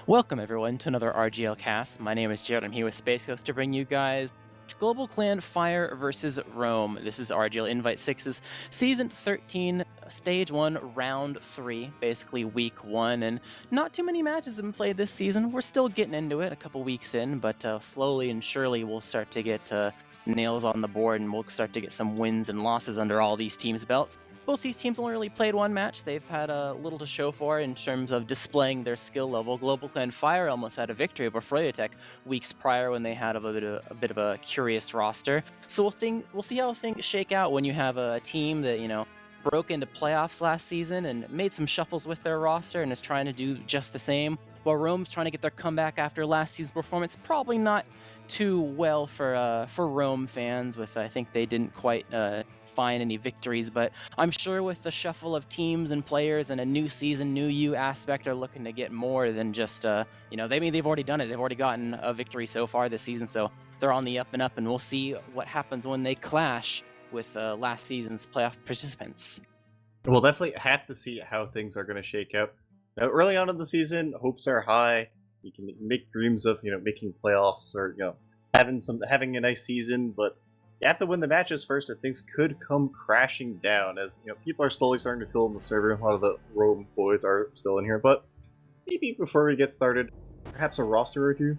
Welcome everyone to another RGL cast. My name is Jared. I'm here with Space Ghost to bring you guys GlobalClan Fire versus Rome. This is RGL Invite 6's Season 13, Stage 1, Round 3, basically Week 1, and not too many matches have been played this season. We're still getting into it a couple weeks in, but slowly and surely we'll start to get nails on the board and we'll start to get some wins and losses under all these teams' belts. Both these teams only really played one match. They've had a little to show for in terms of displaying their skill level. GlobalClan Fire almost had a victory over Freya weeks prior when they had a bit of a curious roster. So we'll see how things shake out when you have a team that, broke into playoffs last season and made some shuffles with their roster and is trying to do just the same, while Rome's trying to get their comeback after last season's performance. Probably not too well for Rome fans, with I think they didn't quite find any victories, but I'm sure with the shuffle of teams and players and a new season, new you aspect, are looking to get more than just they've already done it. They've already gotten a victory so far this season, so they're on the up and up, and we'll see what happens when they clash with last season's playoff participants. We'll definitely have to see how things are going to shake out. Now, early on in the season, hopes are high. You can make dreams of making playoffs or having a nice season, but you have to win the matches first, or things could come crashing down. As people are slowly starting to fill in the server. A lot of the Rome boys are still in here, but maybe before we get started, perhaps a roster or two.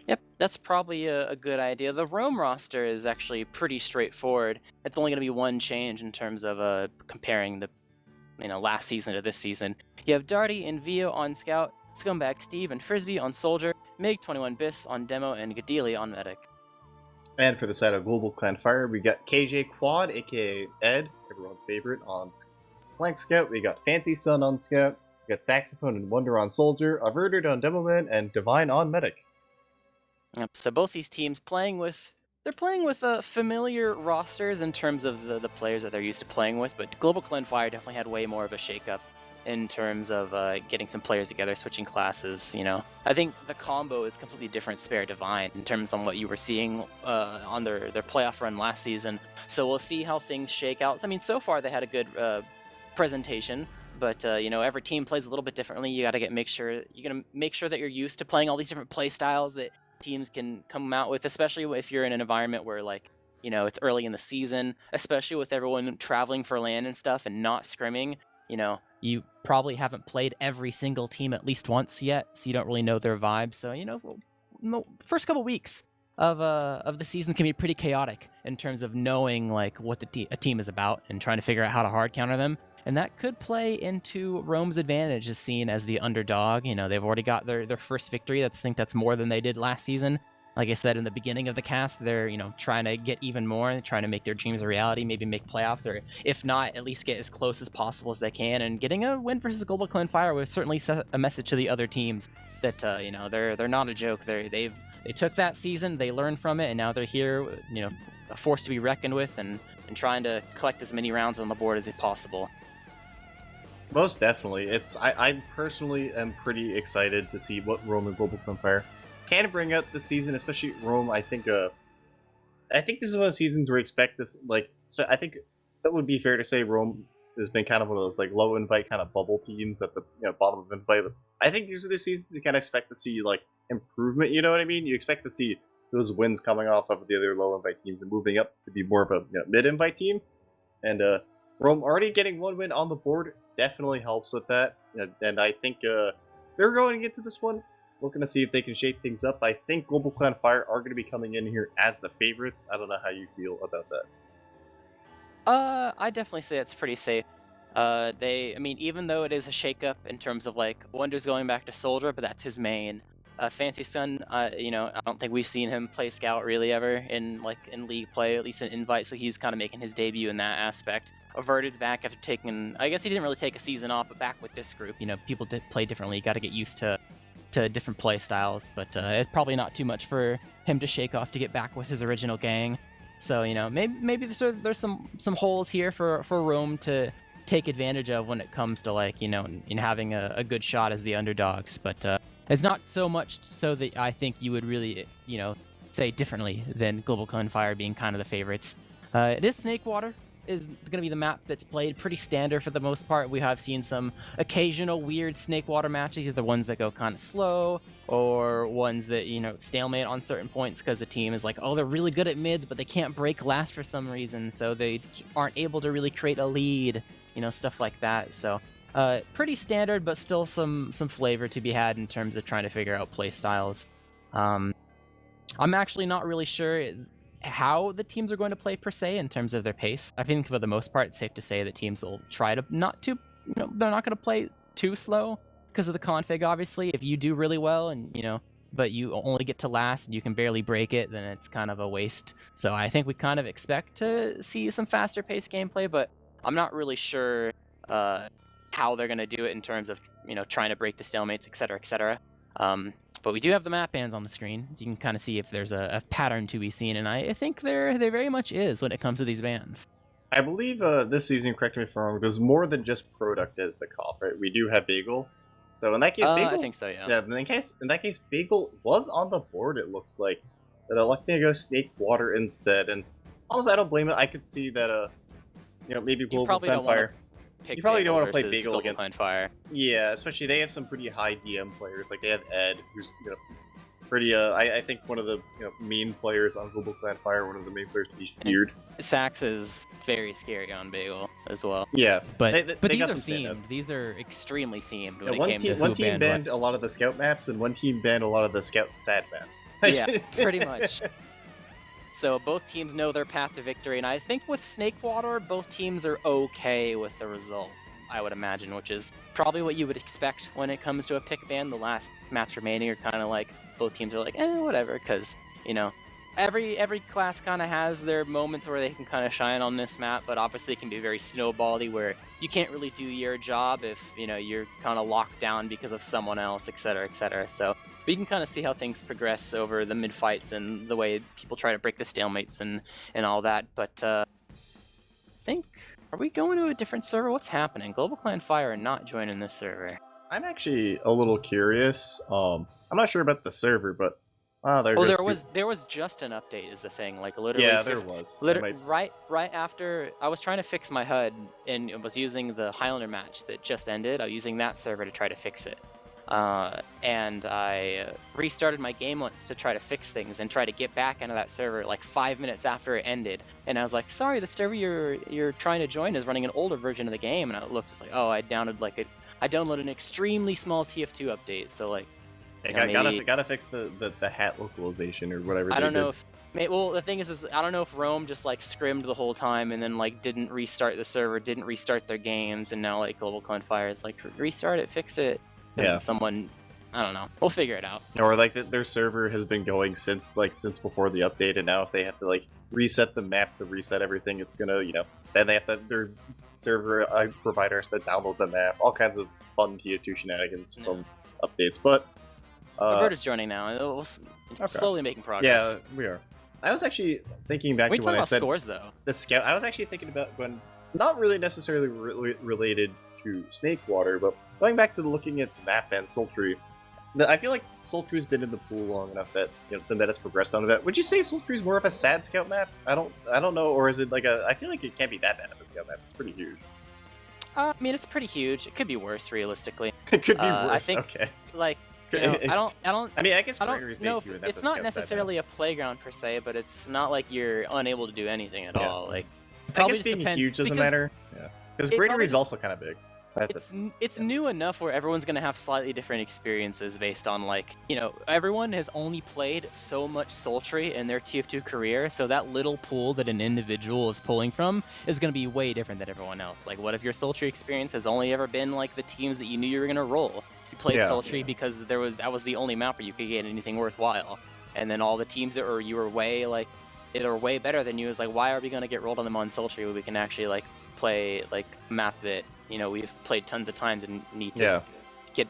Yep, that's probably a good idea. The Rome roster is actually pretty straightforward. It's only going to be one change in terms of comparing the last season to this season. You have Darty and Vio on Scout, Scumbag Steve and Frisbee on Soldier, Mig21Bis on Demo, and Gadili on Medic. And for the side of GlobalClan Fire, we got KJ Quad, aka Ed, everyone's favorite, on Flank Scout. We got Fancy Sun on Scout. We got Saxophone and Wonder on Soldier, Averted on Demoman, and Divine on Medic. Yep, so both these teams playing with familiar rosters in terms of the players that they're used to playing with, but GlobalClan Fire definitely had way more of a shakeup in terms of getting some players together, switching classes. I think the combo is completely different, Spare Divine, in terms on what you were seeing on their playoff run last season. So we'll see how things shake out. I mean, so far they had a good presentation, but every team plays a little bit differently. You're gonna make sure that you're used to playing all these different play styles that teams can come out with, especially if you're in an environment where it's early in the season, especially with everyone traveling for land and stuff and not scrimming. You probably haven't played every single team at least once yet, so you don't really know their vibe. So, first couple weeks of the season can be pretty chaotic in terms of knowing what a team is about and trying to figure out how to hard counter them. And that could play into Rome's advantage, as seen as the underdog. They've already got their first victory. I think that's more than they did last season. Like I said in the beginning of the cast, they're trying to get even more, trying to make their dreams a reality, maybe make playoffs, or if not, at least get as close as possible as they can. And getting a win versus GlobalClan Fire would certainly set a message to the other teams that they're not a joke. They took that season, they learned from it, and now they're here, a force to be reckoned with, and trying to collect as many rounds on the board as possible. Most definitely. I personally am pretty excited to see what Rome and GlobalClan Fire can bring out this season, especially Rome. I think this is one of the seasons where we expect this. I think that would be fair to say Rome has been kind of one of those low invite kind of bubble teams at the bottom of invite. I think these are the seasons you kind of expect to see improvement. You know what I mean? You expect to see those wins coming off of the other low invite teams and moving up to be more of a mid invite team. And Rome already getting one win on the board definitely helps with that. And I think they're going into this one looking to see if they can shake things up. I think GlobalClan Fire are going to be coming in here as the favorites. I don't know how you feel about that. I definitely say it's pretty safe. Even though it is a shakeup in terms of Wonder's going back to Soldier, but that's his main. Fancy Sun, I don't think we've seen him play Scout really ever in league play, at least in invite, so he's kind of making his debut in that aspect. Averted's back after taking, I guess he didn't really take a season off, but back with this group. People did play differently. You got to get used to different play styles, but it's probably not too much for him to shake off to get back with his original gang. So maybe there's some holes here for Rome to take advantage of when it comes to in having a good shot as the underdogs. But it's not so much so that I think you would really say differently than GlobalClan Fire being kind of the favorites. It is Snakewater. is going to be the map that's played pretty standard for the most part. We have seen some occasional weird snake water matches, either ones that go kind of slow or ones that, stalemate on certain points because the team is like, oh, they're really good at mids, but they can't break last for some reason, so they aren't able to really create a lead, stuff like that. So pretty standard, but still some flavor to be had in terms of trying to figure out play styles. I'm actually not really sure how the teams are going to play per se in terms of their pace. I think for the most part, it's safe to say that teams will try to they're not going to play too slow because of the config, obviously. If you do really well and, but you only get to last and you can barely break it, then it's kind of a waste. So I think we kind of expect to see some faster paced gameplay, but I'm not really sure how they're going to do it in terms of, trying to break the stalemates, etc., etc. But we do have the map bans on the screen, so you can kind of see if there's a pattern to be seen, and I think there very much is when it comes to these bans. I believe this season, correct me if I'm wrong, there's more than just product as the call, right? We do have Bagel. So in that case, Bagel... I think so, yeah. Yeah, in that case, Bagel was on the board, it looks like. But electing to go Snake Water instead, and honestly, I don't blame it. I could see that, maybe GlobalClan Fire... You probably don't want to play Bagel against Fire. Yeah, especially they have some pretty high DM players. Like they have Ed, who's pretty. I think one of the main players on GlobalClan Fire, one of the main players to be feared. Sax is very scary on Bagel as well. Yeah, but these are themed. These are extremely themed. One team banned a lot of the scout maps, and one team banned a lot of the scout sad maps. Yeah, pretty much. So both teams know their path to victory, and I think with Snake Water, both teams are okay with the result, I would imagine, which is probably what you would expect when it comes to a pick ban. The last maps remaining are kind of like, both teams are like, whatever, because, every class kind of has their moments where they can kind of shine on this map, but obviously it can be very snowbally where you can't really do your job if, you're kind of locked down because of someone else, etc., etc. So but you can kind of see how things progress over the mid-fights and the way people try to break the stalemates and all that. But I think, are we going to a different server? What's happening? GlobalClan Fire are not joining this server. I'm actually a little curious. I'm not sure about the server, but there was just an update is the thing. Like literally. Yeah, there was. Right after I was trying to fix my HUD and was using the Highlander match that just ended. I was using that server to try to fix it. And I restarted my game once to try to fix things and try to get back into that server like 5 minutes after it ended. And I was like, sorry, the server you're trying to join is running an older version of the game. And I looked, it's like, oh, I downloaded an extremely small TF2 update. So like, gotta fix the hat localization or whatever. I don't know if. Well, the thing is I don't know if Rome just like scrimmed the whole time and then like didn't restart the server, didn't restart their games, and now like GlobalClan Fire is like restart it, fix it. Yeah. Someone, I don't know. We'll figure it out. Or like their server has been going since before the update, and now if they have to like reset the map to reset everything, it's gonna then they have to their server provider has to download the map. All kinds of fun TF2 shenanigans from updates. But Roberta's joining now. We're slowly making progress. Yeah, we are. I was actually thinking back to when I said scores though. The scout. I was actually thinking about when not really necessarily related to Snake Water, but going back to looking at the map and Sultry, I feel like Sultry's been in the pool long enough that the meta's progressed on that. Would you say Sultry's more of a sad scout map? I don't know, or is it like I feel like it can't be that bad of a scout map. It's pretty huge. I mean, it's pretty huge. It could be worse, realistically. It could be worse. I think, okay. Like, I don't. I mean, I guess I don't know. It's not necessarily a playground per se, but it's not like you're unable to do anything at all. Like, I guess being huge doesn't matter. Yeah, because Greenery is also kind of big. It's new enough where everyone's going to have slightly different experiences based on, like, everyone has only played so much Sultry in their TF2 career, so that little pool that an individual is pulling from is going to be way different than everyone else. Like, what if your Sultry experience has only ever been, like, the teams that you knew you were going to roll? You played Sultry because that was the only map where you could get anything worthwhile. And then all the teams that you were way, like, that are way better than you is like, why are we going to get rolled on them on Sultry when we can actually, like, play, like, a map that we've played tons of times and need to get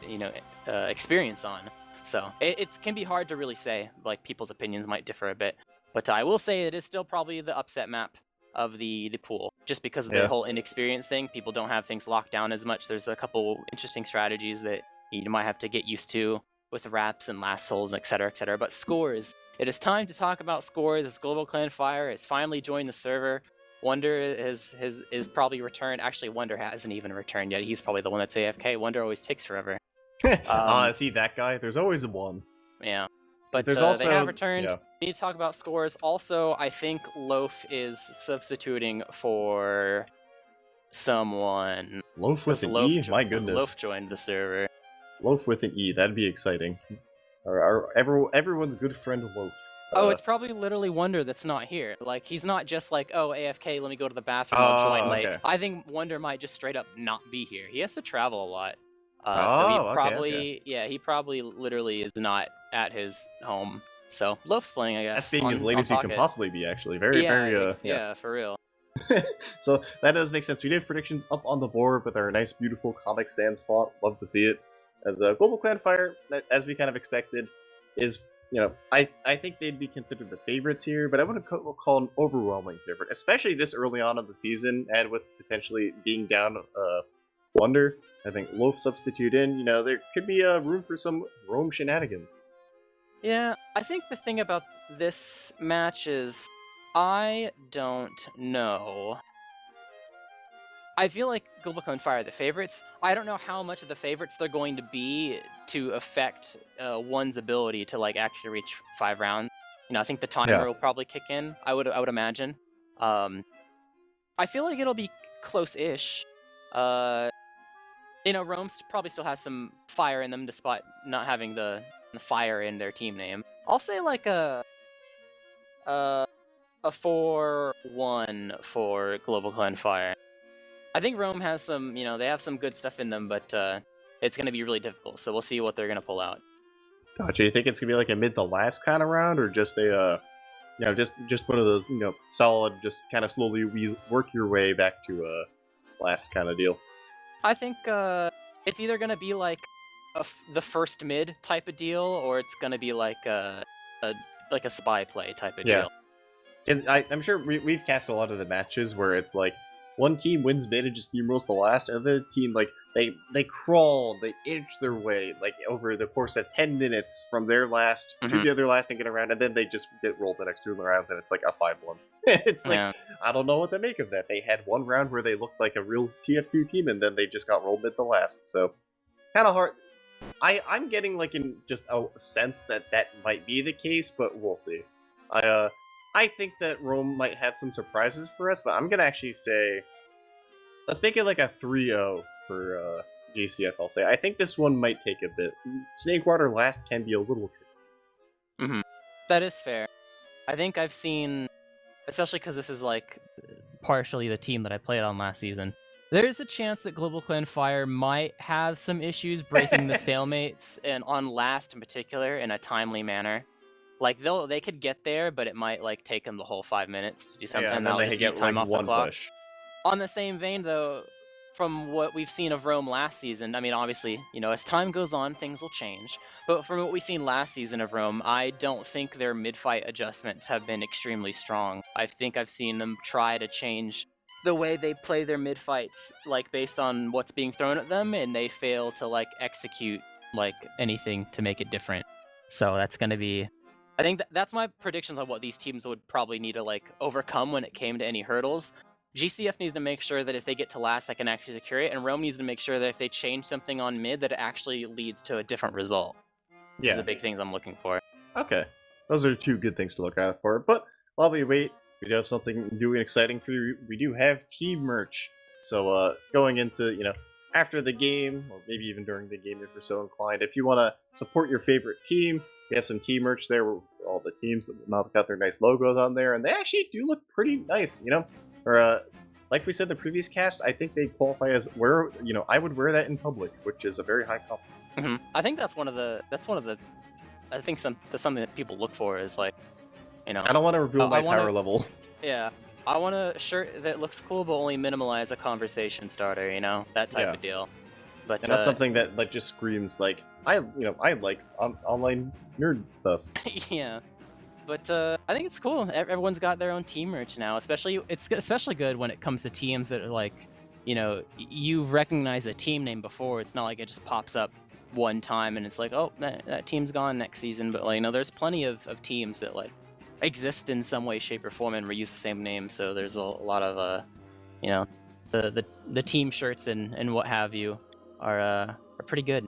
experience on. So it can be hard to really say. Like, people's opinions might differ a bit, but I will say it is still probably the upset map of the pool, just because of the whole inexperience thing. People don't have things locked down as much. There's a couple interesting strategies that you might have to get used to with wraps and last souls, etc., etc. But scores. It is time to talk about scores as GlobalClan Fire has finally joined the server. Wonder is probably returned. Actually, Wonder hasn't even returned yet. He's probably the one that's AFK. Wonder always takes forever. See that guy? There's always one. Yeah. But there's they have also returned. yeah. We need to talk about scores. Also, I think Loaf is substituting for someone. Loaf with an Loaf E? My goodness. Loaf joined the server. Loaf with an E, that'd be exciting. Everyone's good friend Loaf. Oh, it's probably literally Wonder that's not here. Like, he's not just like, oh, AFK, let me go to the bathroom, I'll join late. Okay. I think Wonder might just straight up not be here. He has to travel a lot. So Oh, he probably, okay. yeah, he probably literally is not at his home. So, Loaf's playing, I guess. That's being as late as you can possibly be, actually. Very, yeah, for real. So that does make sense. We do have predictions up on the board with our nice, beautiful Comic Sans font. Love to see it. As GlobalClan Fire, as we kind of expected, is, you know, I think they'd be considered the favorites here, but I wouldn't call an overwhelming favorite, especially this early on in the season, and with potentially being down Wonder. I think Loaf substitute in, you know, there could be room for some Rome shenanigans. Yeah, I think the thing about this match is I don't know. I feel like GlobalClan Fire are the favorites. I don't know how much of the favorites they're going to be to affect one's ability to like actually reach 5 rounds. You know, I think the timer will probably kick in. I would imagine. I feel like it'll be close-ish. You know, Rome probably still has some fire in them despite not having the fire in their team name. I'll say like a 4-1 for GlobalClan Fire. I think Rome has some, you know, they have some good stuff in them, but it's going to be really difficult, so we'll see what they're going to pull out. Gotcha. You think it's going to be like a mid to last kind of round, or just a, you know, just one of those, you know, solid, just kind of slowly work your way back to a last kind of deal? I think it's either going to be like the first mid type of deal, or it's going to be like a spy play type of deal. Because I'm sure we've cast a lot of the matches where it's like one team wins mid and just steamrolls the last, and the other team, like, they crawl, they inch their way, like, over the course of 10 minutes from their last to the other last and get around, and then they just get rolled the next 2 rounds, and it's like a 5-1. It's like, I don't know what to make of that. They had one round where they looked like a real TF2 team, and then they just got rolled mid the last, so kind of hard. I'm getting, like, just a sense that might be the case, but we'll see. I think that Rome might have some surprises for us, but I'm gonna actually say, let's make it like a 3-0 for GCF, I'll say. I think this one might take a bit. Snakewater last can be a little tricky. That is fair. I think I've seen, especially because this is like partially the team that I played on last season, there's a chance that GlobalClan Fire might have some issues breaking the stalemates, and on last in particular, in a timely manner. Like, they could get there, but it might like take them the whole 5 minutes to do something. Yeah, and then they just get time like off one the clock. push. On the same vein, though, from what we've seen of Rome last season, I mean, obviously, you know, as time goes on, things will change. But from what we've seen last season of Rome, I don't think their mid-fight adjustments have been extremely strong. I think I've seen them try to change the way they play their mid-fights, like, based on what's being thrown at them, and they fail to, like, execute, like, anything to make it different. So that's going to be... I think that's my predictions on what these teams would probably need to, like, overcome when it came to any hurdles. GCF needs to make sure that if they get to last, they can actually secure it, and Rome needs to make sure that if they change something on mid, that it actually leads to a different result. Yeah. These are the big things I'm looking for. Okay. Those are 2 good things to look out for. But while we wait, we do have something new and exciting for you. We do have team merch. So going into, you know, after the game, or maybe even during the game if you're so inclined, if you want to support your favorite team, we have some team merch there where all the teams that have got their nice logos on there, and they actually do look pretty nice, you know? Or, like we said in the previous cast, I think they qualify as you know, I would wear that in public, which is a very high compliment. I think that's one of the, I think that's something that people look for is like, you know. I don't want to reveal my power level. Yeah. I want a shirt that looks cool, but only minimalize a conversation starter, you know? That type of deal. But and that's something that like just screams like, I like online nerd stuff. Yeah. But I think it's cool. Everyone's got their own team merch now. It's especially good when it comes to teams that are like, you know, you recognize a team name before. It's not like it just pops up one time and it's like, oh, that team's gone next season. But like, you know, there's plenty of teams that like exist in some way, shape, or form and reuse the same name. So there's a lot of you know, the team shirts and what have you are pretty good.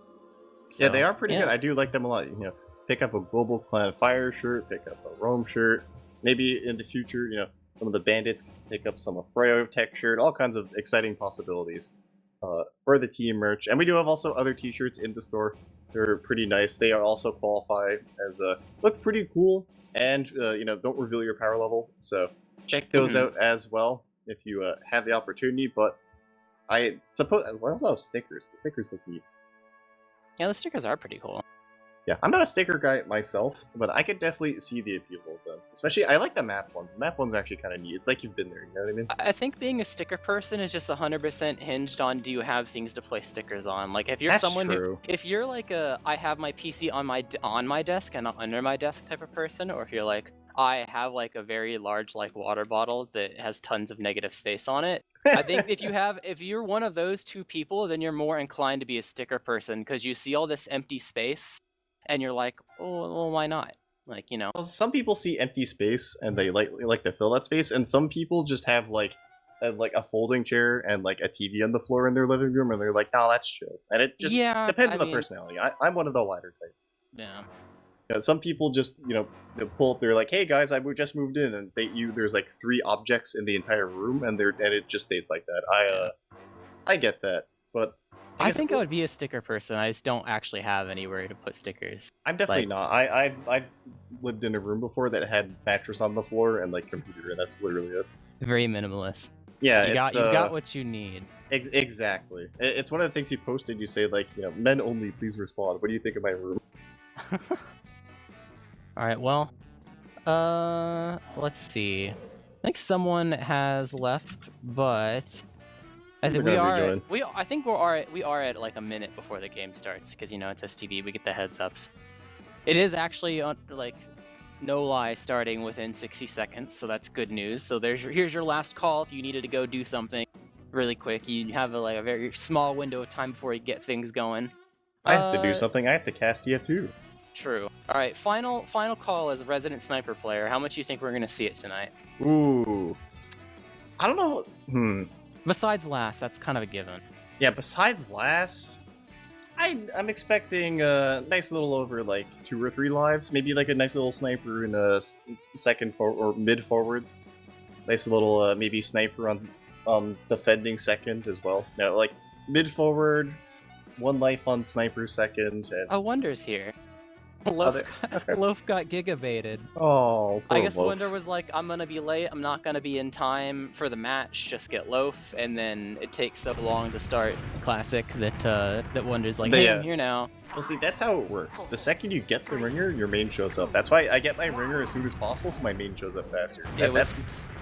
So, yeah, they are pretty good. I do like them a lot. You know, pick up a GlobalClan Fire shirt, pick up a Rome shirt. Maybe in the future, you know, some of the bandits can pick up some of Freyo Tech shirt. All kinds of exciting possibilities for the team merch. And we do have also other T-shirts in the store. They're pretty nice. They are also qualified as look pretty cool, and you know, don't reveal your power level. So check those out as well if you have the opportunity. But I suppose we also have stickers. The stickers look neat. Yeah, the stickers are pretty cool. Yeah, I'm not a sticker guy myself, but I could definitely see the appeal of them. Especially, I like the map ones. The map ones are actually kind of neat. It's like you've been there, you know what I mean? I think being a sticker person is just 100% hinged on, do you have things to place stickers on? Like, if you're That's someone true. if you're like I have my PC on my desk and not under my desk type of person, or if you're like, I have like a very large like water bottle that has tons of negative space on it. I think if you're one of those two people, then you're more inclined to be a sticker person, because you see all this empty space and you're like, oh, well, why not? Like, you know. Well, some people see empty space and they like to fill that space, and some people just have like a folding chair and like a TV on the floor in their living room, and they're like, "No, that's chill." And it just depends on the personality. I'm one of the latter type. Yeah. You know, some people just, you know, they pull up. They're like, "Hey guys, just moved in," and there's like 3 objects in the entire room, and it just stays like that. I get that, but I think I would be a sticker person. I just don't actually have anywhere to put stickers. I'm definitely not. I lived in a room before that had mattress on the floor and like computer, and that's literally it. Very minimalist. Yeah, you got what you need. Exactly. It's one of the things you posted. You say like, you know, men only, please respond. What do you think of my room? All right. Well, let's see. I think someone has left, but I think we are at like a minute before the game starts, because, you know, it's STV. We get the heads ups. It is actually like, no lie, starting within 60 seconds, so that's good news. So here's your last call if you needed to go do something really quick. You have a very small window of time before you get things going. I have to do something. I have to cast TF2. True. All right, final call as a resident sniper player. How much do you think we're gonna see it tonight? Ooh, I don't know. Besides last, that's kind of a given. Yeah, besides last, I'm expecting a nice little over like 2 or 3 lives. Maybe like a nice little sniper in a second or mid forwards. Nice little maybe sniper on defending second as well. No, like mid forward, 1 life on sniper second. And... A Wonder's here. Loaf got gigabaited. Oh, I guess Loaf. Wonder was like, I'm gonna be late, I'm not gonna be in time for the match, just get Loaf, and then it takes so long to start Classic that Wonder's like, hey, I'm here now. Well, see, that's how it works. The second you get the ringer, your main shows up. That's why I get my ringer as soon as possible, so my main shows up faster.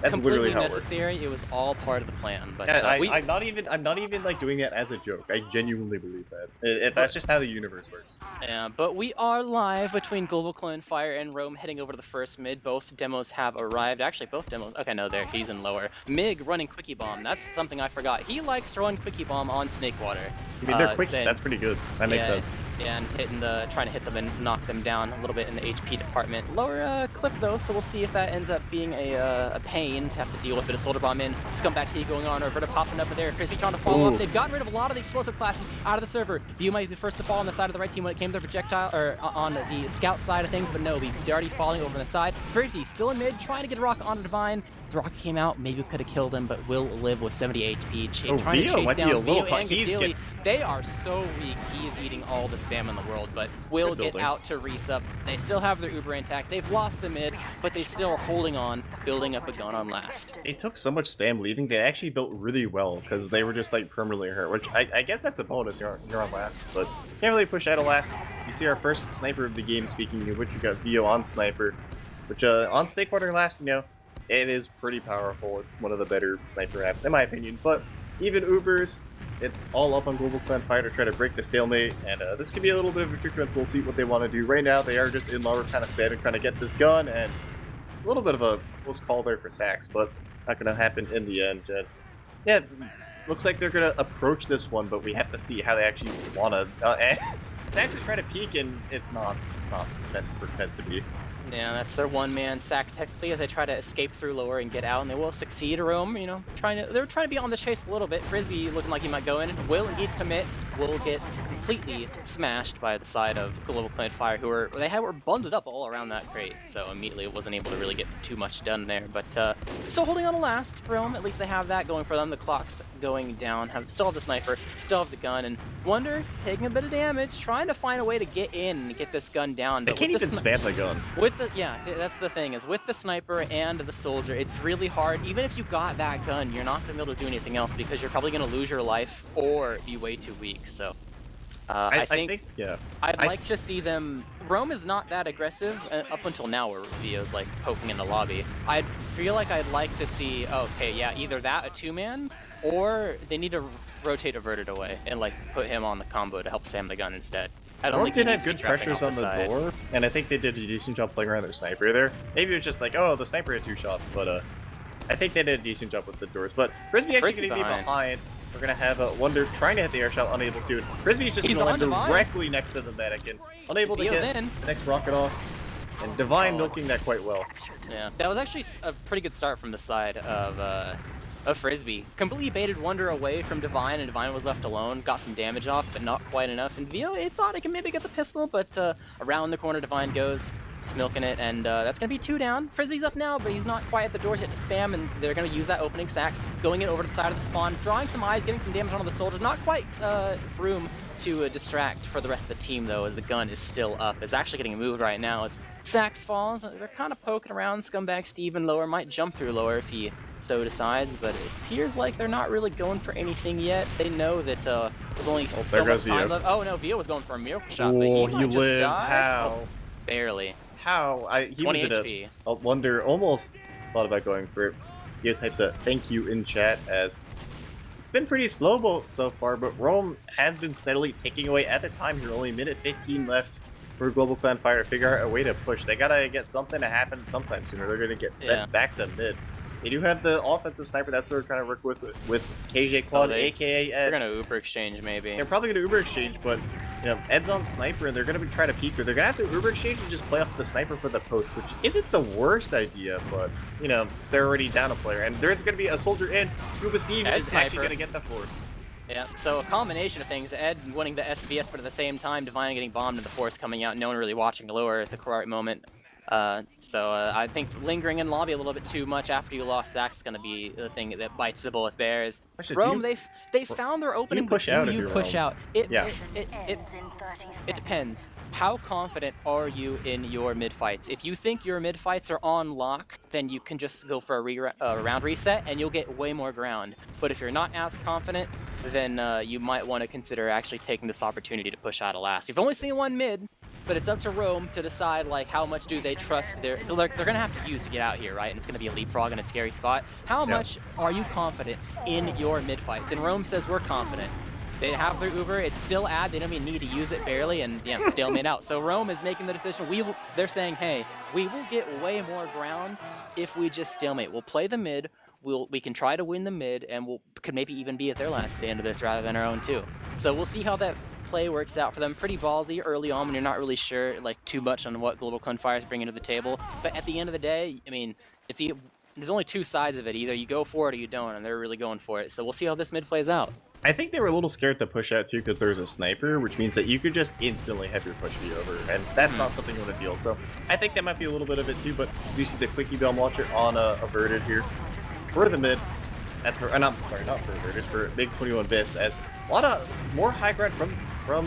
That's literally how it works. Necessary. It was all part of the plan. But yeah, I'm not even like doing that as a joke. I genuinely believe that. That's just how the universe works. Yeah, but we are live between GlobalClan Fire and Rome, heading over to the first mid. Both demos have arrived. Actually, both demos. Okay, no, there he's in lower. Mig running Quickie Bomb. That's something I forgot. He likes to run Quickie Bomb on Snakewater. I mean, they're quick. That's pretty good. That makes sense. Yeah, and trying to hit them and knock them down a little bit in the HP department. Lower clip though, so we'll see if that ends up being a pain to have to deal with. But a Soldier Bomb in, Scumbag T going on, Roberta popping up there, Crispy trying to follow up. They've gotten rid of a lot of the explosive classes out of the server. View might be the first to fall on the side of the right team when it came to the projectile, or on the scout side of things, but no, he's already falling over on the side. Frizzy still in mid, trying to get a rocket onto Divine. The rocket came out, maybe we could have killed him, but will live with 70 HP. Trying to chase down Vio and Gadili. They are so weak. He is eating all the spam in the world, but will get out to resup. They still have their Uber intact. They've lost the mid, but they still are holding on, building up a gun on last. They took so much spam leaving, they actually built really well, because they were just like permanently hurt, which I guess that's a bonus. You're on last, but can't really push out of last. You see our first sniper of the game, speaking of which, we got Vio on sniper, which on Snakewater last, you know, it is pretty powerful. It's one of the better sniper apps, in my opinion. But even Ubers, it's all up on GlobalClan Fire to try to break the stalemate. And this could be a little bit of a trick run, so we'll see what they want to do. Right now, they are just in lower kind of standing, trying to get this gun. And a little bit of a close call there for Sax, but not going to happen in the end. And yeah, looks like they're going to approach this one, but we have to see how they actually want to. Sax is trying to peek, and it's not meant to be. Yeah, that's their one-man sack technically as they try to escape through lower and get out, and they will succeed. Rome, you know, they're trying to be on the chase a little bit. Frisbee looking like he might go in. Will indeed commit. Will get completely smashed by the side of GlobalClan Fire, who were bundled up all around that crate, so immediately wasn't able to really get too much done there. But still holding on to last. Rome, at least they have that going for them. The clock's going down. Still have the sniper, still have the gun, and Wonder taking a bit of damage, trying to find a way to get in and get this gun down. They But can't even spam the gun. yeah, that's the thing, is with the sniper and the soldier, it's really hard. Even if you got that gun, you're not going to be able to do anything else because you're probably going to lose your life or be way too weak. So I think yeah. I'd like to see them. Rome is not that aggressive up until now, where Vio's like poking in the lobby. I feel like I'd like to see, okay, yeah, either that, a two-man, or they need to rotate Averted away and like put him on the combo to help spam the gun instead. I don't think did he have needs to good be dropping pressures off on the side. door, and I think they did a decent job playing around their sniper there. Maybe it was just like, oh, the sniper had 2 shots, but I think they did a decent job with the doors. But Frisbee actually going to be behind. We're going to have Wonder trying to hit the air shot, unable to. Frisbee's just going to land directly next to the medic and unable to get the next rocket off. And Divine milking that quite well. Yeah, that was actually a pretty good start from the side of Frisbee. Completely baited Wonder away from Divine, and Divine was left alone. Got some damage off, but not quite enough. And Vio, he thought he could maybe get the pistol, but around the corner Divine goes, just milking it, and that's going to be 2 down. Frisbee's up now, but he's not quite at the doors yet to spam, and they're going to use that opening sack, going in over to the side of the spawn, drawing some eyes, getting some damage onto the soldiers. Not quite room to distract for the rest of the team, though, as the gun is still up. It's actually getting moved right now as Sax falls. They're kind of poking around. Scumbag Steven lower might jump through lower if he so decides, but it appears like they're not really going for anything yet. They know that there's only so much time left. Oh no, Vio was going for a miracle shot, but he might just die. How? Oh, barely. How? He 20 was HP. A Wonder almost thought about going for it. Vio types a thank you in chat as it's been pretty slow so far, but Rome has been steadily taking away. At the time here, only a minute 15 left for GlobalClan Fire to figure out a way to push. They gotta get something to happen sometime sooner. They're gonna get sent back to mid. They do have the offensive sniper. That's what they're trying to work with KJ Quad, aka Ed. They're gonna Uber exchange maybe. They're probably gonna Uber exchange, but you know, Ed's on sniper, and they're gonna be trying to peek her. They're gonna have to Uber exchange and just play off the sniper for the post, which isn't the worst idea, but you know they're already down a player, and there's gonna be a soldier in. Scuba Steve is actually gonna get the force. Yeah, so a combination of things. Ed winning the SVS, but at the same time, Divine getting bombed and the force coming out. No one really watching lower at the correct moment. I think lingering in lobby a little bit too much after you lost Zach's is going to be the thing that bites the bullet there. Is Rome, they found their opening, but do you push out? It depends. How confident are you in your mid-fights? If you think your mid-fights are on lock, then you can just go for a round reset and you'll get way more ground. But if you're not as confident, then you might want to consider actually taking this opportunity to push out a last. You've only seen one mid, but it's up to Rome to decide like how much do they trust they're gonna have to use to get out here, right? And it's gonna be a leapfrog in a scary spot. How much are you confident in your mid fights? And Rome says we're confident. They have their Uber, it's still ad, they don't even need to use it barely, and yeah, stalemate out. So Rome is making the decision. They're saying, hey, we will get way more ground if we just stalemate. We'll play the mid, we can try to win the mid, and could maybe even be at their last at the end of this rather than our own too. So we'll see how that play works out for them. Pretty ballsy early on when you're not really sure like too much on what GlobalClan Fire is bringing to the table. But at the end of the day, I mean, there's only 2 sides of it. Either you go for it or you don't, and they're really going for it. So we'll see how this mid plays out. I think they were a little scared to push out too because there's a sniper, which means that you could just instantly have your push be over, and that's not something you want to deal. So I think that might be a little bit of it too. But you see the quickie bomb launcher on Averted here for the mid. That's for not for Averted, for Big 21 Bis, as a lot of more high ground from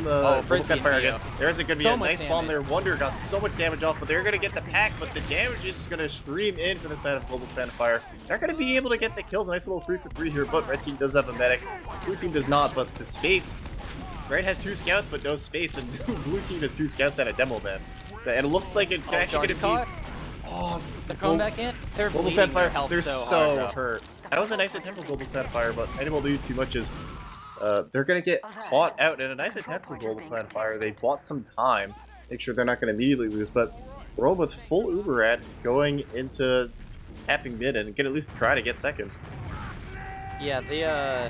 the GlobalClan Fire again. There's going to be a nice bomb there. Wonder got so much damage off, but they're going to get the pack, but the damage is going to stream in from the side of GlobalClan Fire. They're going to be able to get the kills. A nice little 3 for 3 here, but red team does have a medic. Blue team does not, but the space. Red has 2 scouts, but no space, and blue team has 2 scouts and a demo man. So, and it looks like it's actually going to be... Oh, they're coming back in. They're GlobalClan Fire. They're so hard, hurt. That was a nice attempt for GlobalClan Fire, but I didn't want to do too much as they're going to get caught out. And a nice attempt for GlobalClan Fire. They bought some time. Make sure they're not going to immediately lose. But Rome with full Uber at going into tapping mid and can at least try to get second. Yeah,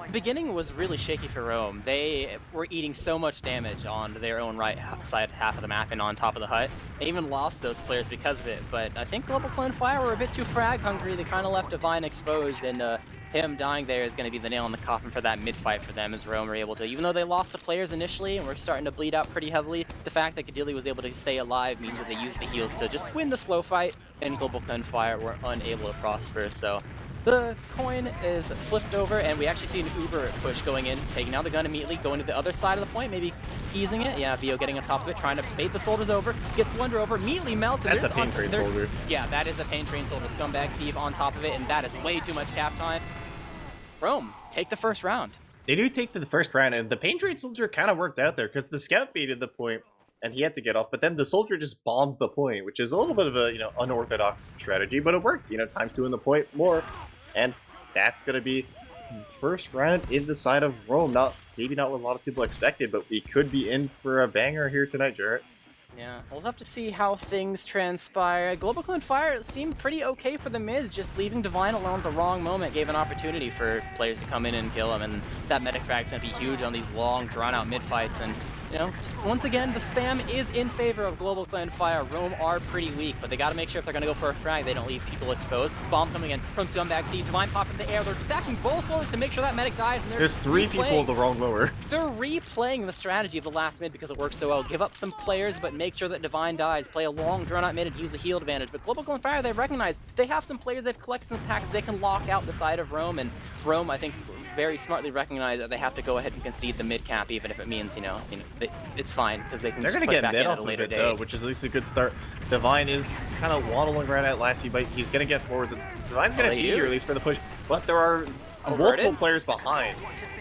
The beginning was really shaky for Rome. They were eating so much damage on their own right side half of the map and on top of the hut. They even lost those players because of it, but I think GlobalClan Fire were a bit too frag hungry. They kind of left Divine exposed, and him dying there is going to be the nail in the coffin for that mid-fight for them, as Rome were able to, even though they lost the players initially and were starting to bleed out pretty heavily, the fact that Cadilli was able to stay alive means that they used the heals to just win the slow fight, and GlobalClan Fire were unable to prosper. So the coin is flipped over, and we actually see an Uber push going in, taking out the gun immediately, going to the other side of the point, maybe easing it. Yeah, Vio getting on top of it, trying to bait the soldiers over, gets Wonder over, immediately melts. That's a pain train soldier. Yeah, that is a pain train soldier. Scumbag Steve on top of it, and that is way too much cap time. Rome, take the first round. They do take the first round, and the pain train soldier kind of worked out there, because the scout baited the point, and he had to get off, but then the soldier just bombs the point, which is a little bit of a, unorthodox strategy, but it works, times 2 in the point more. And that's going to be first round in the side of Rome. Maybe not what a lot of people expected, but we could be in for a banger here tonight, Jarrett. Yeah, we'll have to see how things transpire. GlobalClan Fire seemed pretty okay for the mid, just leaving Divine alone at the wrong moment gave an opportunity for players to come in and kill him, and that medic frag's going to be huge on these long, drawn-out mid-fights, and once again, the spam is in favor of GlobalClan Fire. Rome are pretty weak, but they got to make sure if they're going to go for a frag, they don't leave people exposed. Bomb coming in from Scumbag Steve. Divine pop in the air. They're stacking both lows to make sure that medic dies. And there's 3 people the wrong lower. They're replaying the strategy of the last mid because it works so well. Give up some players, but make sure that Divine dies. Play a long, drawn-out mid and use the heal advantage. But GlobalClan Fire, they've recognized they have some players they've collected some packs. They can lock out the side of Rome, and Rome, I think, very smartly recognize that they have to go ahead and concede the mid cap, even if it means, it's fine. Because they're going to get mid off of it, though, which is at least a good start. Divine is kind of waddling around at last, but he's going to get forwards. Divine's going to be here, at least for the push, but there are multiple players behind.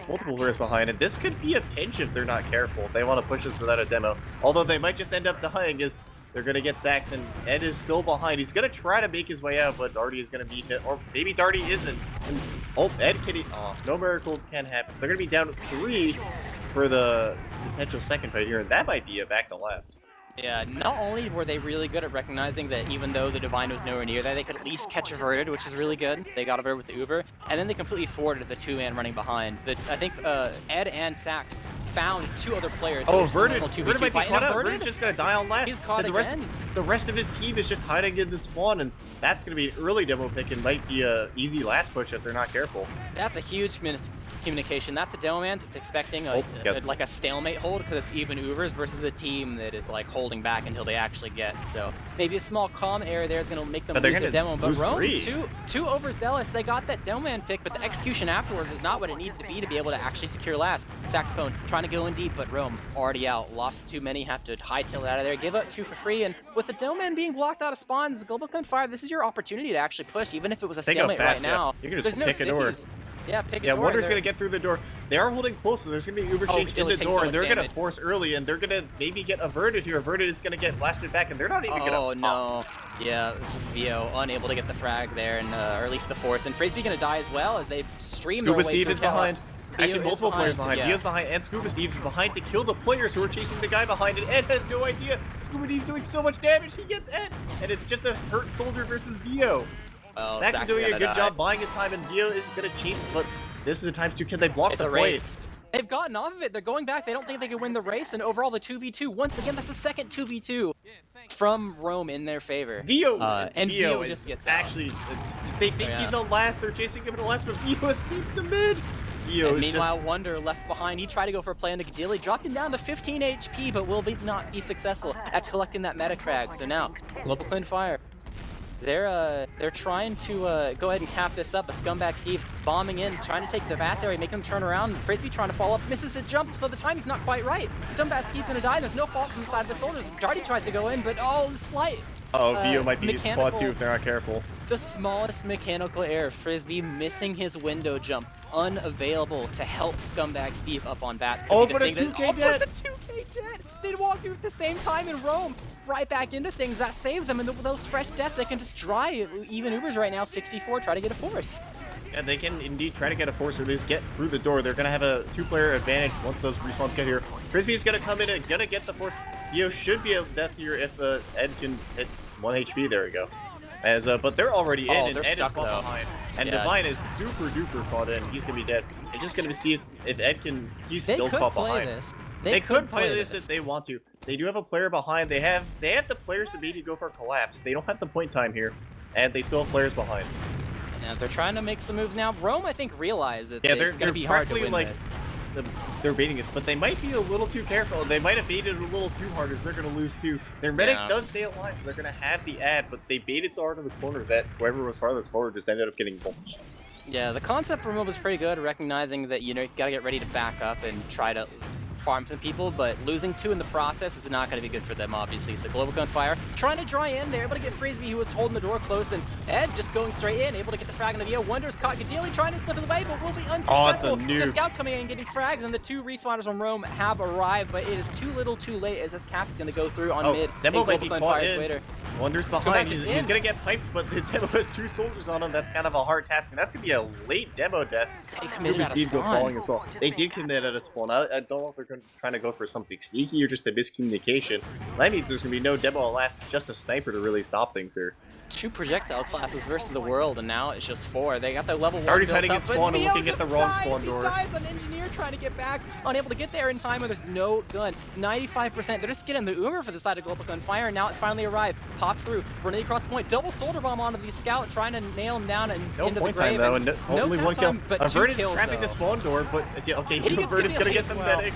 And this could be a pinch if they're not careful, if they want to push this without a demo. Although they might just end up dying, as they're going to get sacks, and Ed is still behind. He's going to try to make his way out, but Darty is going to be hit, or maybe Darty isn't. And, Ed can no miracles can happen. So they're going to be down 3 for the potential second fight here, and that might be a back to last. Yeah, not only were they really good at recognizing that even though the Divine was nowhere near there, they could at least catch averted, which is really good. They got averted with the Uber, and then they completely thwarted the 2-man running behind. I think Ed and Sax found 2 other players. Oh, Averted might be caught out. Averted's just going to die on last. He's caught and the rest of his team is just hiding in the spawn, and that's going to be an early demo pick and might be a easy last push if they're not careful. That's a huge communication. That's a demo man that's expecting like a stalemate hold, because it's even Ubers versus a team that is like holding back until they actually get. So maybe a small calm error there is going to make them lose the demo. But Rome, too overzealous. They got that demo man pick, but the execution afterwards is not what it needs to be to able to actually secure last. Saxophone trying to go in deep, but Rome already out. Lost too many, have to hightail it out of there. Give up 2 for free, and with the dome man being blocked out of spawns, GlobalClan Fire, this is your opportunity to actually push, even if it was a stalemate right now. You can just pick a door. Yeah, pick a door. Yeah, Wonder's going to get through the door. They are holding close, so there's going to be Uber change in the door, and they're going to force early, and they're going to maybe get averted here. Averted is going to get blasted back, and they're not even going to Oh, no. Yeah, Vio unable to get the frag there, and or at least the force. And Frisbee going to die as well, as they stream their way Steve through is behind. Actually, multiple players behind. Yeah. Vio's behind, and Scuba Steve's behind to kill the players who are chasing the guy behind it. Ed has no idea. Scuba Steve's doing so much damage, he gets Ed. And it's just a hurt soldier versus Vio. Well, Sax is doing a good job buying his time, and Vio is going to chase, but this is a times 2. Can they block the point? They've gotten off of it. They're going back. They don't think they can win the race, and overall the 2v2. Once again, that's the second 2v2 from Rome in their favor. Vio Vio is just gets actually, they think he's on last. They're chasing him to last, but Vio escapes the mid. And meanwhile, Wonder left behind. He tried to go for a play on the Cadilli, dropped him down to 15 HP, but will not be successful at collecting that meta crag. So now, GlobalClan Fire, they're trying to go ahead and cap this up. A Scumbag Steve bombing in, trying to take the Vats area, make him turn around. Frisbee trying to follow up, misses a jump, so the timing's not quite right. Scumbag Steve's gonna die. There's no fault from the side of the soldiers. Darty tries to go in, but slight. Vio might be caught too if they're not careful. The smallest mechanical error, Frisbee missing his window jump, unavailable to help Scumbag Steve up on Bats. But a 2K dead! The 2K dead! They'd walk through at the same time in Rome, right back into things. That saves them, and those fresh deaths, they can just dry even Ubers right now, 64, try to get a force. Yeah, they can indeed try to get a force, or at least get through the door. They're going to have a 2-player advantage once those respawns get here. Frisbee's going to come in and going to get the force. Vio should be a death here if Ed can hit 1 HP. There we go. But they're already in, and they're Ed is stuck, caught though. behind. And Yeah. Divine is super duper caught in. He's gonna be dead. They're just gonna see if Ed can. He's They still could caught play behind. this. They could play this if they want to. They do have a player behind. They have the players to maybe go for a collapse. They don't have the point time here, and they still have players behind. Yeah, they're trying to make some moves now. Rome, I think, realized that Yeah, it's going to be hard to win like this. they're baiting us, but they might be a little too careful. They might have baited a little too hard, as they're going to lose too. Their medic does stay alive, so they're going to have the ad, but they baited so hard in the corner that whoever was farthest forward just ended up getting bumped. Yeah, the concept for Rome is pretty good, recognizing that, you know, you got to get ready to back up and try to farm some people, but losing 2 in the process is not going to be good for them, obviously. So GlobalClan Fire trying to draw in. They're able to get Frisbee, who was holding the door close, and Ed just going straight in, able to get the frag into the air. Wonders caught Gadili trying to slip it away, but will be unsuccessful. Oh, it's a nuke. The scouts coming in and getting frags, and the 2 respawners from Rome have arrived, but it is too little too late as this cap is going to go through on mid. Demo might be GlobalClan caught Fire's in. later. Wonders behind. He's going to get piped, but the Demo has 2 soldiers on him. That's kind of a hard task, and that's going to be a late Demo death. They committed out of Steve go spawn. falling as well. They did commit at a spawn. I don't know if they're trying to go for something sneaky or just a miscommunication. That means there's going to be no Demo at last, just a sniper to really stop things here. 2 projectile classes versus the world, and now it's just 4. They got their level 1 Darty's built hiding up, in spawn but and Neo looking at the just wrong dies. spawn He door. dies on Engineer trying to get back, unable to get there in time when there's no gun. 95%. They're just getting the Uber for the side of GlobalClan Fire, and now it's finally arrived. Pop through, running across the point, double soldier bomb onto the scout, trying to nail him down and No into point the grave. time though, and only cap 1 kill. time, but 2 Avert is kills, trapping though. the spawn door, but okay, He gets Avert is going to get the as well. medic.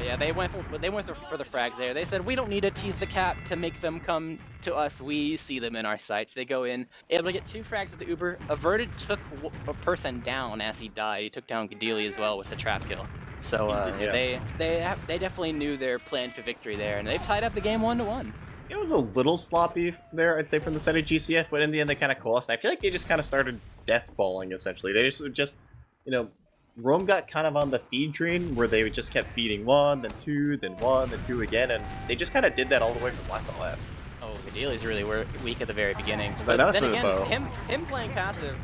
Yeah, they went for the frags there. They said, we don't need to tease the cap to make them come to us. We see them in our sights. They go in, able to get 2 frags at the Uber. Averted took a person down as he died. He took down Gadili as well with the trap kill. So Yeah. they definitely knew their plan for victory there, and they've tied up the game 1-1. It was a little sloppy there, I'd say, from the side of GCF, but in the end they kind of coalesced. I feel like they just kind of started deathballing, essentially. They just, you know, Rome got kind of on the feed train where they just kept feeding 1, then 2, then 1, then 2 again, and they just kind of did that all the way from last to last. Oh, Gadili's really weak at the very beginning. But That's then for the again, bow. him playing passive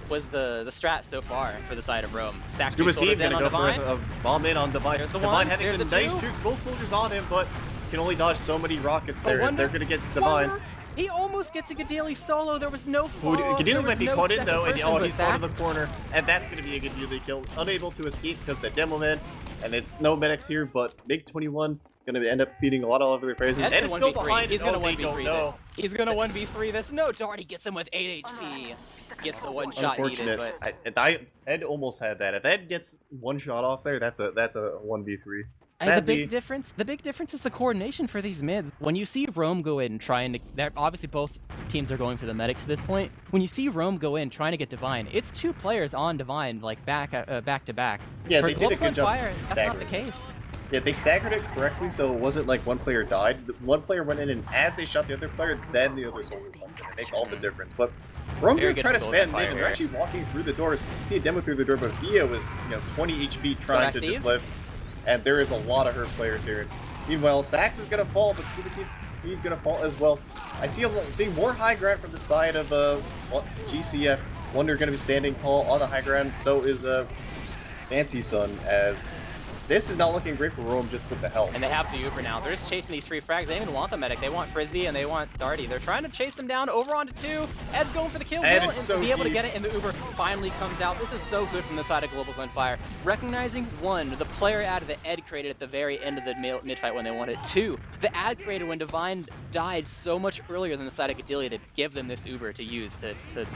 was the strat so far for the side of Rome. Sack Scuba 2 soldiers Steve's in going to on go for Divine. a bomb in on Divine. There's the Divine one, having there's some the nice 2. jukes, both soldiers on him, but can only dodge so many rockets there as they're going to get Divine. Wonder, he almost gets a Gadili solo. There was no fall. Gadili might be caught in though, and person, he's caught in the corner, and that's going to be a Gadili kill. Unable to escape because the Demo Man, and it's no medics here, but MiG-21 going to end up beating a lot of other phases. Ed And it's still behind. He's gonna they 1v3 don't this. know. He's gonna 1v3 this. No, Darty gets him with 8 HP. Gets the 1 shot needed, but Ed almost had that. If Ed gets 1 shot off there, that's a 1v3. the big difference is the coordination for these mids. When you see Rome go in trying to, obviously both teams are going for the medics at this point. When you see Rome go in trying to get Divine, it's 2 players on Divine, like back to back. Yeah, for they did a good GlobalClan job Fire, that's not the staggering. case. Yeah, they staggered it correctly, so it wasn't like 1 player died. 1 player went in, and as they shot the other player, then the other soldier bumped in. It makes all the difference. But Rome Very going to try to good spam GlobalClan mid, and they're Fire actually walking through the doors. You see a Demo through the door, but Vio is 20 HP trying to just live. And there is a lot of hurt players here. Meanwhile, Sax is going to fall, but Steve going to fall as well. I see more high ground from the side of GCF. Wonder going to be standing tall on the high ground. So is Fancy Sun, as this is not looking great for Rome just with the health. And they have the Uber now. They're just chasing these 3 frags. They don't even want the medic. They want Frisbee and they want Darty. They're trying to chase them down over onto 2. Ed's going for the kill. Ed Will is so be able to deep. get it, and the Uber finally comes out. This is so good from the side of GlobalClan Fire. Recognizing 1, the player ad that Ed created at the very end of the mid-fight when they wanted. 2, the ad created when Divine died so much earlier than the side of Gadili to give them this Uber to use to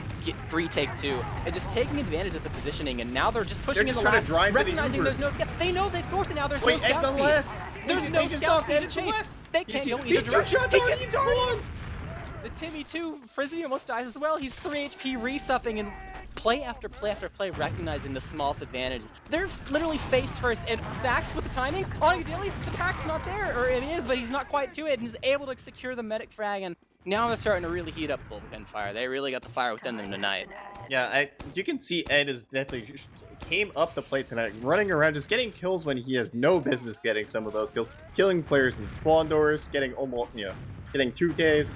retake 2. And just taking advantage of the positioning, and now they're just pushing They're just in the trying to drive to the recognizing Uber. there's no scout. They know they've forced it now. There's Wait, no Ed's scout on speed. last. There's They no just scout knocked speed Ed to into chase. last. They can't go He either direction. two-shot He Darty gets in Darty. spawn. The Timmy 2, Frisbee almost dies as well. He's 3 HP resupping, and play after play after play, recognizing the smallest advantages. They're literally face first, and Sax with the timing on Gadili, the pack's not there, or it is, but he's not quite to it, and he's able to secure the medic frag, and now they're starting to really heat up GlobalClan Fire. They really got the fire within them tonight. Yeah, you can see Ed is definitely came up the plate tonight, running around, just getting kills when he has no business getting some of those kills. Killing players in spawn doors, getting almost, getting 2Ks.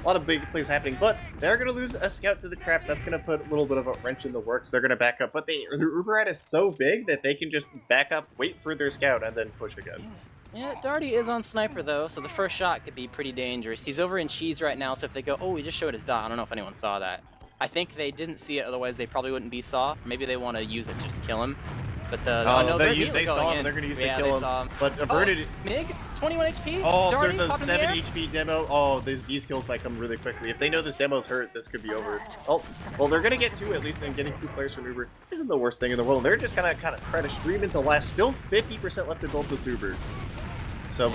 A lot of big plays happening, but they're going to lose a scout to the traps. That's going to put a little bit of a wrench in the works. They're going to back up, but their Uber ad is so big that they can just back up, wait for their scout, and then push again. Yeah, Darty is on Sniper though, so the first shot could be pretty dangerous. He's over in Cheese right now, so if they go, oh, we just showed his dot. I don't know if anyone saw that. I think they didn't see it, otherwise they probably wouldn't be saw. Maybe they want to use it to just kill him. But Oh, no, they immediately saw going him. in. They're gonna use Yeah, to they kill saw him. But averted. Mig, 21 HP. Oh, Darty, there's a popped in the 7 air. HP demo. Oh, these kills might come really quickly. If they know this demo's hurt, this could be over. Oh, well, they're gonna get 2 at least, and getting 2 players from Uber isn't the worst thing in the world. They're just gonna kind of try to stream into last. Still 50% left in both the Suber. So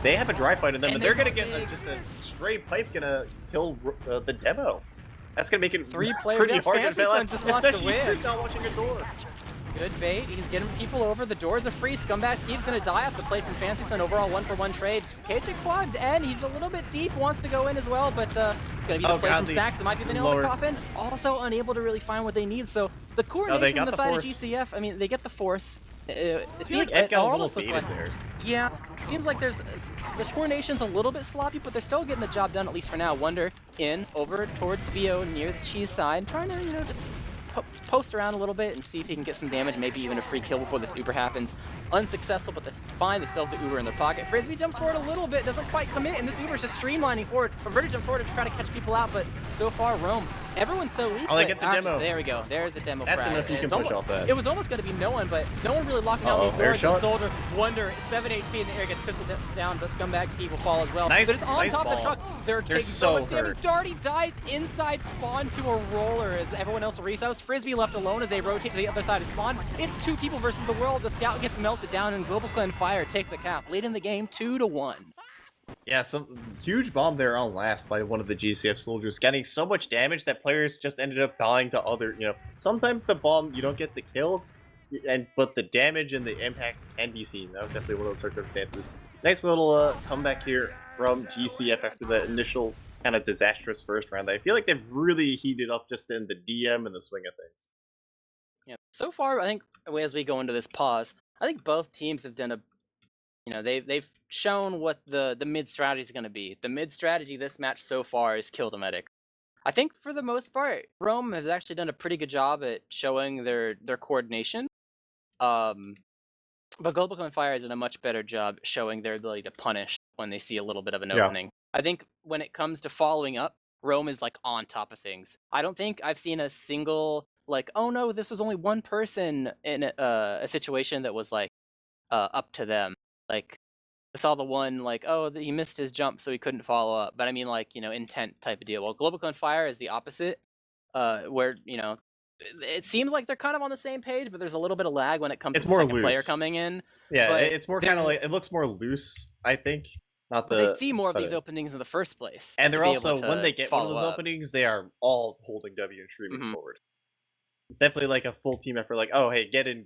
they have a dry fight in them, and they're gonna get just a stray pipe gonna kill the demo. That's gonna make it 3 players. pretty Yeah, hard to Fancy advance, Son just walked especially if away. there's not watching a door. Good bait. He's getting people over. The doors are free. Scumbag Steve's going to die off the play from Fancy Sun. Overall 1-for-1 trade. KJ quad and he's a little bit deep. Wants to go in as well, but it's going to be the play from Sax. It might be the nail in the coffin. Also unable to really find what they need. So the coordination on the side of GCF, I mean, they get the force. I feel like Ed got a little baited there. Yeah, seems like the coordination's a little bit sloppy, but they're still getting the job done, at least for now. Wonder in, over towards VO near the Cheese side, trying to, you know, post around a little bit and see if he can get some damage, maybe even a free kill before this Uber happens. Unsuccessful, but they're fine. They still have the Uber in their pocket. Frisbee jumps forward a little bit, doesn't quite commit, and this Uber's just streamlining forward. Roberta jumps forward to try to catch people out, but so far, Rome, everyone's so weak. Oh, they get the demo. There we go. There's the demo. That's enough you can push off that. It was almost going to be no one, but no one really locking down these doors. Shot. Soldier, Wonder, 7 HP in the air, gets pistol down, but Scumbag Steve will fall as well. Nice, but it's on nice top ball. of the truck. They're taking so much damage. Darty dies inside spawn to a roller as everyone else resows. Frisbee left alone as they rotate to the other side of spawn. It's 2 people versus the world. The scout gets melted down, and GlobalClan Fire take the cap, leading the game 2-1. Yeah, some huge bomb there on last by one of the GCF soldiers, getting so much damage that players just ended up dying to other, you know, sometimes the bomb, you don't get the kills, but the damage and the impact can be seen. That was definitely one of those circumstances. Nice little comeback here from GCF after the initial kind of disastrous first round. I feel like they've really heated up just in the DM and the swing of things. Yeah, so far, I think, as we go into this pause, I think both teams have done a, you know, they've shown what the mid strategy is going to be. The mid strategy this match so far is kill the medic. I think for the most part, Rome has actually done a pretty good job at showing their coordination. But GlobalClan Fire has done a much better job showing their ability to punish when they see a little bit of an opening. I think when it comes to following up, Rome is like on top of things. I don't think I've seen a single like, oh no, this was only one person in a situation that was like up to them. Like, I saw the one like, oh, he missed his jump, so he couldn't follow up. But I mean, like, you know, intent type of deal. Well, GlobalClan Fire is the opposite, where, you know, it seems like they're kind of on the same page, but there's a little bit of lag when it comes to the second player coming in. Yeah, it's more kind of like, it looks more loose, I think. Not the, but they see more of these openings in the first place. And they're also, when they get one of those openings, they are all holding W and streaming forward. It's definitely like a full team effort, like, oh, hey, get in.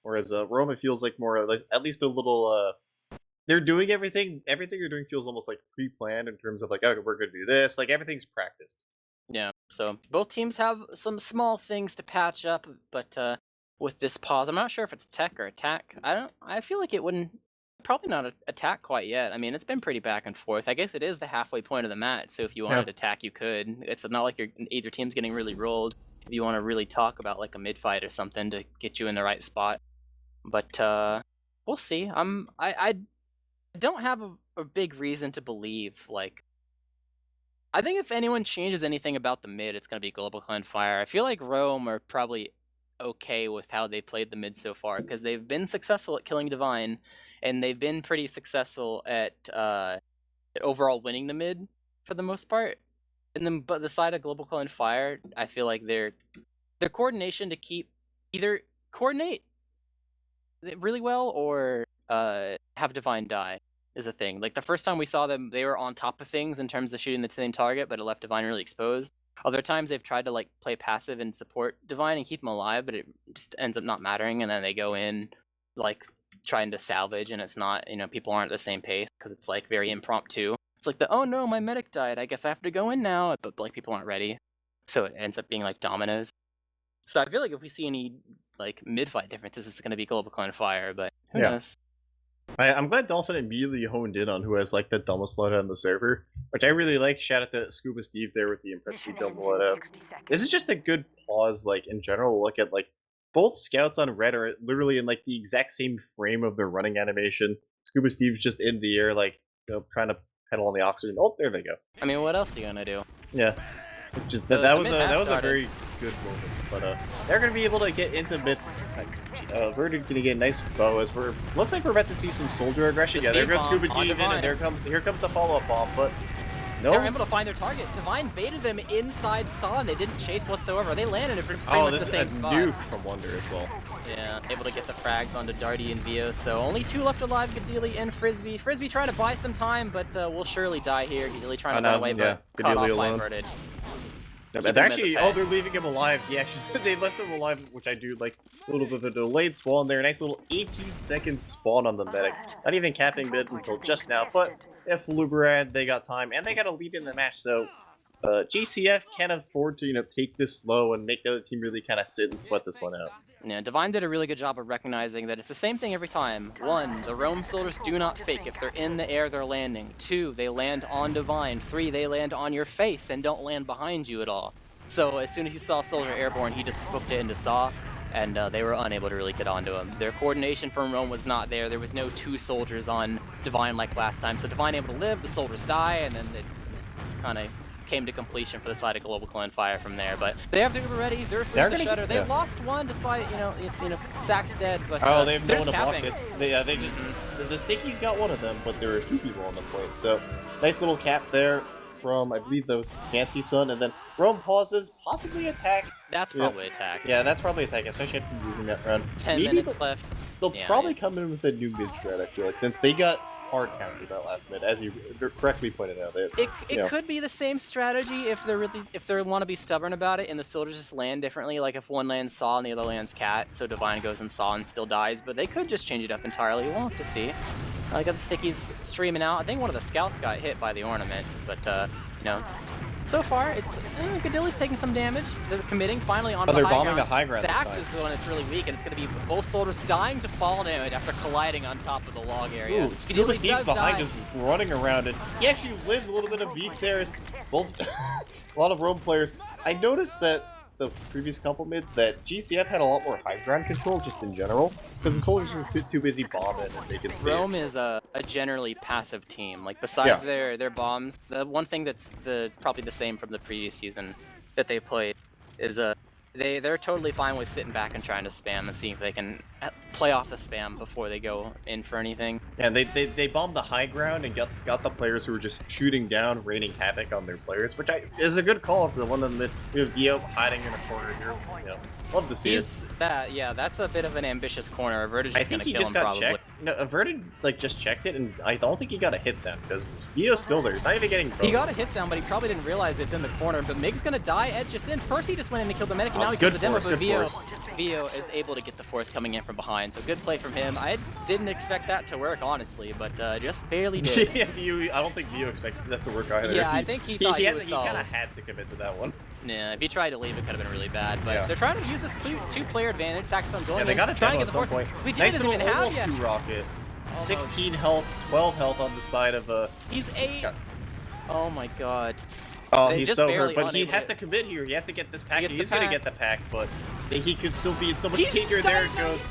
Whereas Rome, it feels like more, like, at least a little, they're doing everything they're doing feels almost like pre-planned in terms of like, okay, we're gonna do this, like everything's practiced. Yeah, so both teams have some small things to patch up, but with this pause, I'm not sure if it's tech or attack. I feel like it wouldn't, probably not attack quite yet. I mean, it's been pretty back and forth. I guess it is the halfway point of the match, so if you wanted to attack, you could. It's not like either team's getting really rolled. If you want to really talk about like a mid fight or something to get you in the right spot, but we'll see. I don't have a big reason to believe, like, I think if anyone changes anything about the mid, it's going to be GlobalClan Fire. I feel like Rome are probably okay with how they played the mid so far, because they've been successful at killing Divine, and they've been pretty successful at overall winning the mid for the most part. And then, but the side of GlobalClan Fire, I feel like their coordination to keep either coordinate really well or have Divine die is a thing. Like the first time we saw them, they were on top of things in terms of shooting the same target, but it left Divine really exposed. Other times they've tried to like play passive and support Divine and keep him alive, but it just ends up not mattering, and then they go in like trying to salvage, and it's not, you know, people aren't at the same pace because it's like very impromptu. It's like oh no, my medic died, I guess I have to go in now, but like people aren't ready, so it ends up being like dominoes. So I feel like if we see any like mid-fight differences, it's going to be GlobalClan Fire, but who knows? I'm glad Dolphin immediately honed in on who has like the dumbest loadout on the server, which I really like. Shout out to Scuba Steve there with the impressive dumb loadout. This is just a good pause, like in general. Look at like both scouts on red are literally in like the exact same frame of their running animation. Scuba Steve's just in the air, like, trying to pedal on the oxygen. Oh, there they go. I mean, what else are you gonna do? Yeah. Just The that was mid a has started. very good moment, but they're gonna be able to get into mid. Verd's gonna get a nice bow as looks like we're about to see some soldier aggression. The Yeah, there Steve goes Scuba bomb on Steve in, and Divine. here comes the follow up bomb, but no. They're able to find their target. Divine baited them inside Saw, and they didn't chase whatsoever. They landed in pretty much this the same is a spot. nuke from Wonder as well. Yeah, able to get the frags onto Darty and Vio, so only 2 left alive, Gadili and Frisbee. Frisbee trying to buy some time, but will surely die here. Gadili trying to run away, but caught off by Verded. They're actually, they're leaving him alive. Yeah, they left him alive, which I do like. A little bit of a delayed spawn there. Nice little 18-second spawn on the medic. Not even capping mid until just now, but if Luberad, they got time, and they got a lead in the match, so GCF can't afford to, take this slow and make the other team really kind of sit and sweat this one out. Yeah, Divine did a really good job of recognizing that it's the same thing every time. 1, the roam soldiers do not fake. If they're in the air, they're landing. 2, they land on Divine. 3, they land on your face and don't land behind you at all. So as soon as he saw Soldier airborne, he just booked it into Saw, and they were unable to really get onto him. Their coordination from roam was not there. There was no 2 soldiers on Divine like last time. So Divine able to live, the soldiers die, and then it just kind of came to completion for the side of GlobalClan Fire from there. But they have the Uber ready. They're through the shutter. They lost 1 despite, Sack's dead. But they have no one to block this. They just the Stickies got one of them, but there were 2 people on the point. So nice little cap there from, I believe, those Fancy Sun, and then Rome pauses, possibly attack. That's probably attack. Yeah, that's probably attack, especially after using that round. 10 minutes left. They'll probably come in with a new mid strat, I feel like, since they got hard countered that last mid, as you correctly pointed out. It could be the same strategy if they want to be stubborn about it, and the soldiers just land differently. Like if one lands Saw and the other lands Cat, so Divine goes in Saw and still dies. But they could just change it up entirely. We'll have to see. I got the Stickies streaming out. I think one of the scouts got hit by the ornament, but so far it's Gadili's taking some damage. They're committing finally on the high ground. They're bombing the high ground. Sax is the one that's really weak, and it's going to be both soldiers dying to fall damage after colliding on top of the log area. Ooh, Scuba Steve's behind, just running around, and he actually lives a little bit of beef there. As both a lot of roam players. I noticed that the previous couple mids that GCF had a lot more high ground control just in general, because the soldiers were too busy bombing and making space. Roam is a generally passive team. Like besides their bombs, the one thing that's probably the same from the previous season that they played is they're totally fine with sitting back and trying to spam and seeing if they can play off the spam before they go in for anything. Yeah, they bombed the high ground and got the players who were just shooting down, raining havoc on their players, which is a good call. It's one of them that Vio hiding in a corner here. Love to see it. That's a bit of an ambitious corner. Averted I think he just got checked. No, Averted just checked it, and I don't think he got a hit sound because Vio's still there. He's not even getting. He got a hit sound, but he probably didn't realize it's in the corner. But Mig's gonna die. Edge just in. First he just went in to kill the medic, and now he kills the demo. But Vio is able to get the force coming in from behind. So good play from him. I didn't expect that to work, honestly, but just barely did. Yeah, I don't think Vio expected that to work either. Yeah, I think he thought he was solid. He kind of had to commit to that one. Yeah, if he tried to leave, it could have been really bad. But they're trying to use this 2-player advantage. Saxophone going they got a demo at some point. Nice little almost 2 rocket. 16 health, 12 health on the side of He's 8. Oh my god. Oh, he's so hurt, but he has to commit here. He has to get this pack. He's gonna get the pack, but he could still be in so much danger. There it goes.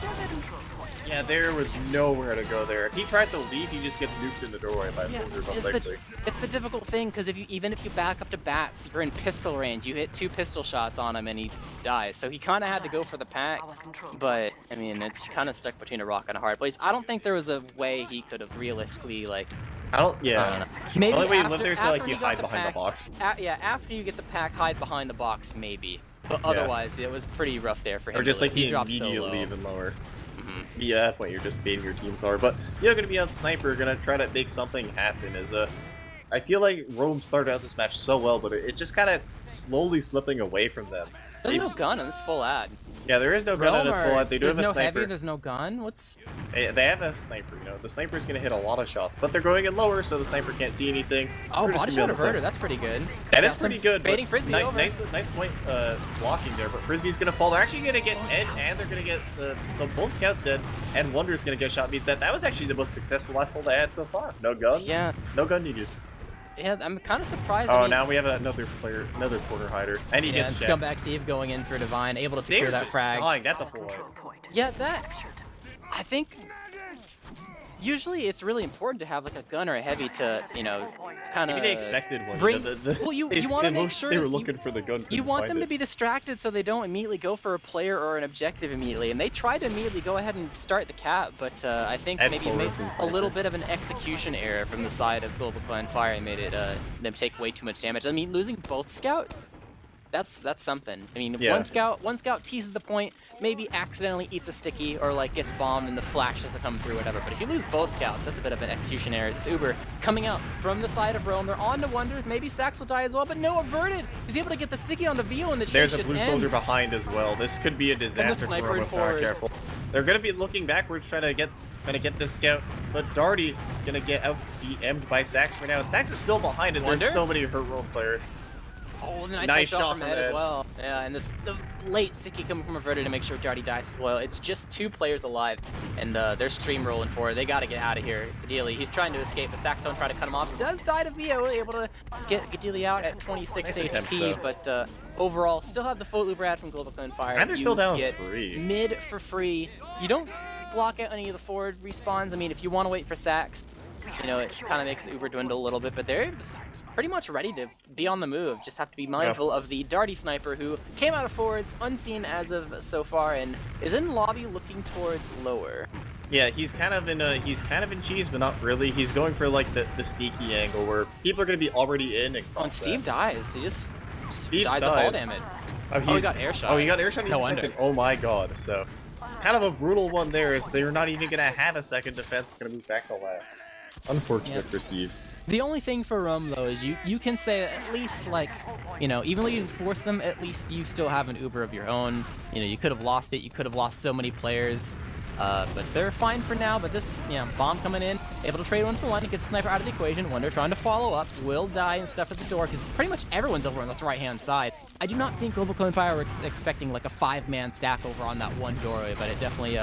Yeah, there was nowhere to go there. If he tried to leave, he just gets nuked in the doorway by soldiers, most likely. It's the difficult thing, because even if you back up to bats, you're in pistol range. You hit 2 pistol shots on him and he dies. So he kind of had to go for the pack, but I mean, it's kind of stuck between a rock and a hard place. I don't think there was a way he could have realistically Maybe the only way you live there is to you hide behind the box. After you get the pack, hide behind the box, maybe. But otherwise, it was pretty rough there for him. Or just he dropped immediately even lower. Yeah, at that point you're just baiting your teams hard. But you're gonna be on Sniper, gonna try to make something happen. I feel like Rome started out this match so well, but it just kind of slowly slipping away from them. There's no gun in this full ad. Yeah, there is no gun in this full ad. They do have a sniper. There's no heavy, there's no gun? They have a sniper, The sniper's gonna hit a lot of shots, but they're going in lower, so the sniper can't see anything. Oh, body shot averter, that's pretty good. That is pretty good. Baiting Frisbee over. Nice point blocking there, but Frisbee's gonna fall. They're actually gonna get Ed, and they're gonna get so both scouts dead, and Wonder's gonna get shot. Means that was actually the most successful last pull they had so far. No gun. Yeah. No gun needed. Yeah, I'm kind of surprised. Oh, now we have another corner hider, and he gets Scumbag Steve going in for Divine, able to secure that frag. Dying. That's a full. Yeah, I think. usually it's really important to have like a gun or a heavy to, you know, kind of Maybe they expected one. bring. You know, Well, you want to make sure they were looking for the gun. you want them to be distracted so they don't immediately go for a player or an objective immediately. And they tried to immediately go ahead and start the cap, but I think maybe it made a little bit of an execution error from the side of GlobalClan Fire and made it them take way too much damage. I mean, losing both scouts, that's something. I mean, Yeah. one scout teases the point, maybe accidentally eats a sticky or like gets bombed and the flash doesn't come through, whatever. But if you lose both scouts, that's a bit of an execution error. It's Uber coming out from the side of Rome. They're on to Wonder. Maybe Sax will die as well, but no, averted. He's able to get the sticky on the VO and the chase There's a just blue ends. soldier behind as well. This could be a disaster for Rome if they're not careful. They're gonna be looking backwards, trying to get this scout, but Darty is gonna get out DM'd by Sax for now, and Sax is still behind, and there's so many hurt Rome players. Oh, nice shot from Ed as well. Yeah, and the late sticky coming from Averted to make sure Darty dies as well. It's just 2 players alive, and they're stream rolling for it. They got to get out of here. Ideally, he's trying to escape, but Saxon try to cut him off. Does die to VO, able to get Gadili out at 26 HP, but overall, still have the full Uber ad from GlobalClan Fire. And they're still down get 3. Mid for free. You don't block out any of the forward respawns. I mean, if you want to wait for Sax, you know, it kind of makes the Uber dwindle a little bit, but they're pretty much ready to be on the move. Just have to be mindful of the Darty sniper who came out of forwards, unseen as of so far, and is in lobby looking towards lower. Yeah, he's kind of in cheese, but not really. He's going for like the sneaky angle where people are gonna be already in. And Steve dies. He just dies dies of fall damage. Oh, he got air shot. Oh, he got air shot. No wonder. Oh my god. So, kind of a brutal one there. Is they're not even gonna have a second defense. Gonna move back to last. Unfortunate for Steve. The only thing for Rome, though, is you can say at least, like, you know, even though you didn't force them, at least you still have an Uber of your own. You know, you could have lost it. You could have lost so many players. But they're fine for now. But this, you know, bomb coming in, able to trade one for one. He gets the sniper out of the equation. Wonder trying to follow up. Will die and stuff at the door because pretty much everyone's over on this right-hand side. I do not think GlobalClan Fire were expecting like a 5-man stack over on that one doorway, but it definitely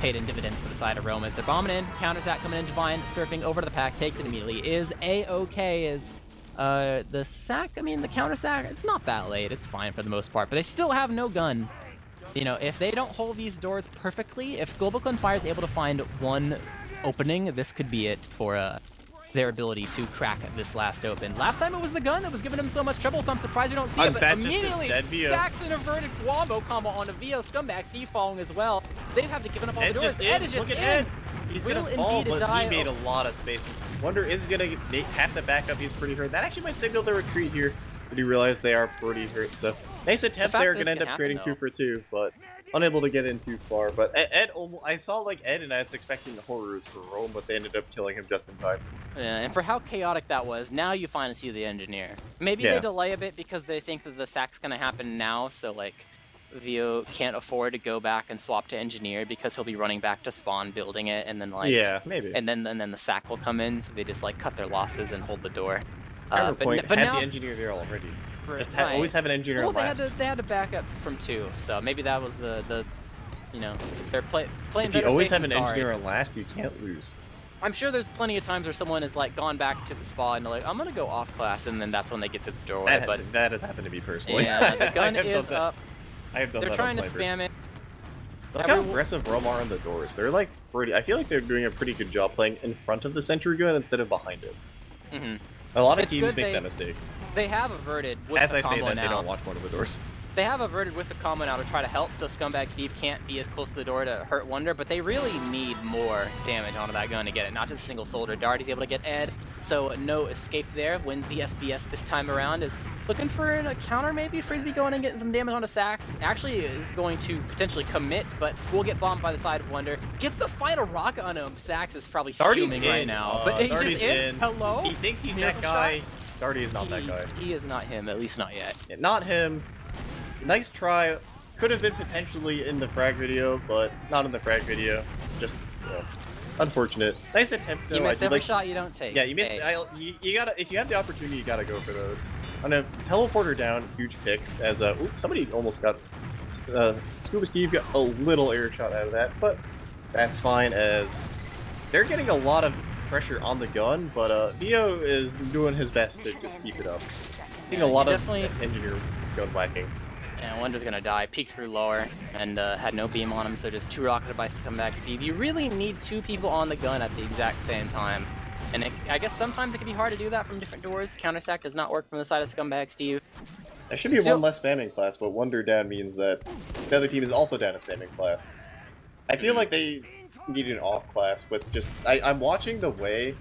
paid in dividends for the side of Rome as they're bombing in. Counter-sack coming in, Divine surfing over to the pack, takes it immediately. Is A-okay as the sack, I mean the counter-sack, it's not that late. It's fine for the most part, but they still have no gun. You know, if they don't hold these doors perfectly, if GlobalClan Fire is able to find one opening, this could be it for their ability to crack this last open. Last time it was the gun that was giving him so much trouble, so I'm surprised we don't see it, but immediately Saxon averted wombo combo on a VO scumbag, C falling as well. They have to give up all the doors. Ed is just in. Ed. He's gonna fall, but he made a lot of space. Wonder is gonna have to back up. He's pretty hurt. That actually might signal the retreat here. But he realized they are pretty hurt, so nice attempt there. Gonna end up trading 2 for 2, but unable to get in too far. But Ed, I saw like Ed, and I was expecting the horrors for Rome, but they ended up killing him just in time. Yeah, and for how chaotic that was, now you finally see the engineer. Maybe they delay a bit because they think that the sack's gonna happen now, so like VO can't afford to go back and swap to engineer because he'll be running back to spawn, building it, and then like maybe, and then the sack will come in, so they just like cut their losses and hold the door. But now the engineer there already. Just always have an engineer last. They had to back up from 2, so maybe that was the you know, they're playing If you always have an engineer on last, you can't lose. I'm sure there's plenty of times where someone has like gone back to the spa and they're like, I'm gonna go off class, and then that's when they get to the doorway. That has happened to me personally. Yeah, the gun is up. I have done that. They're trying to spam it. Look how aggressive Rome are on the doors. They're like pretty. I feel like they're doing a pretty good job playing in front of the sentry gun instead of behind it. A lot of teams make that mistake. They have averted with As the I say combo that, now. they don't watch one of the doors. They have averted with the combo now to try to help, so Scumbag Steve can't be as close to the door to hurt Wonder, but they really need more damage onto that gun to get it. Not just a single soldier. Darty's able to get Ed, so no escape there. Wins the SBS this time around. Is looking for a counter maybe. Frisbee going and getting some damage onto Sax. Actually is going to potentially commit, but will get bombed by the side of Wonder. Gets the final rocket on him. Sax is probably fuming right now. But he's just in. Hello? He thinks he's that guy. Darty is not that guy. He is not him, at least not yet. Yeah, not him. Nice try. Could have been potentially in the frag video, but not in the frag video. Just unfortunate. Nice attempt though. You miss every shot you don't take. Yeah, you missed. You gotta. If you have the opportunity, you gotta go for those. On a teleporter down, huge pick. As somebody almost got. Scuba Steve got a little air shot out of that, but that's fine. As they're getting a lot of pressure on the gun, but VO is doing his best to just keep it up. I think a lot of engineer gun whacking. And Wonder's gonna die, peeked through lower, and had no beam on him, so just 2 rocketed by Scumbag Steve. You really need 2 people on the gun at the exact same time. And I guess sometimes it can be hard to do that from different doors. Countersack does not work from the side of Scumbag Steve. There should be one less spamming class, but Wonder down means that the other team is also down a spamming class. I feel like they need an off class with just... I'm watching the way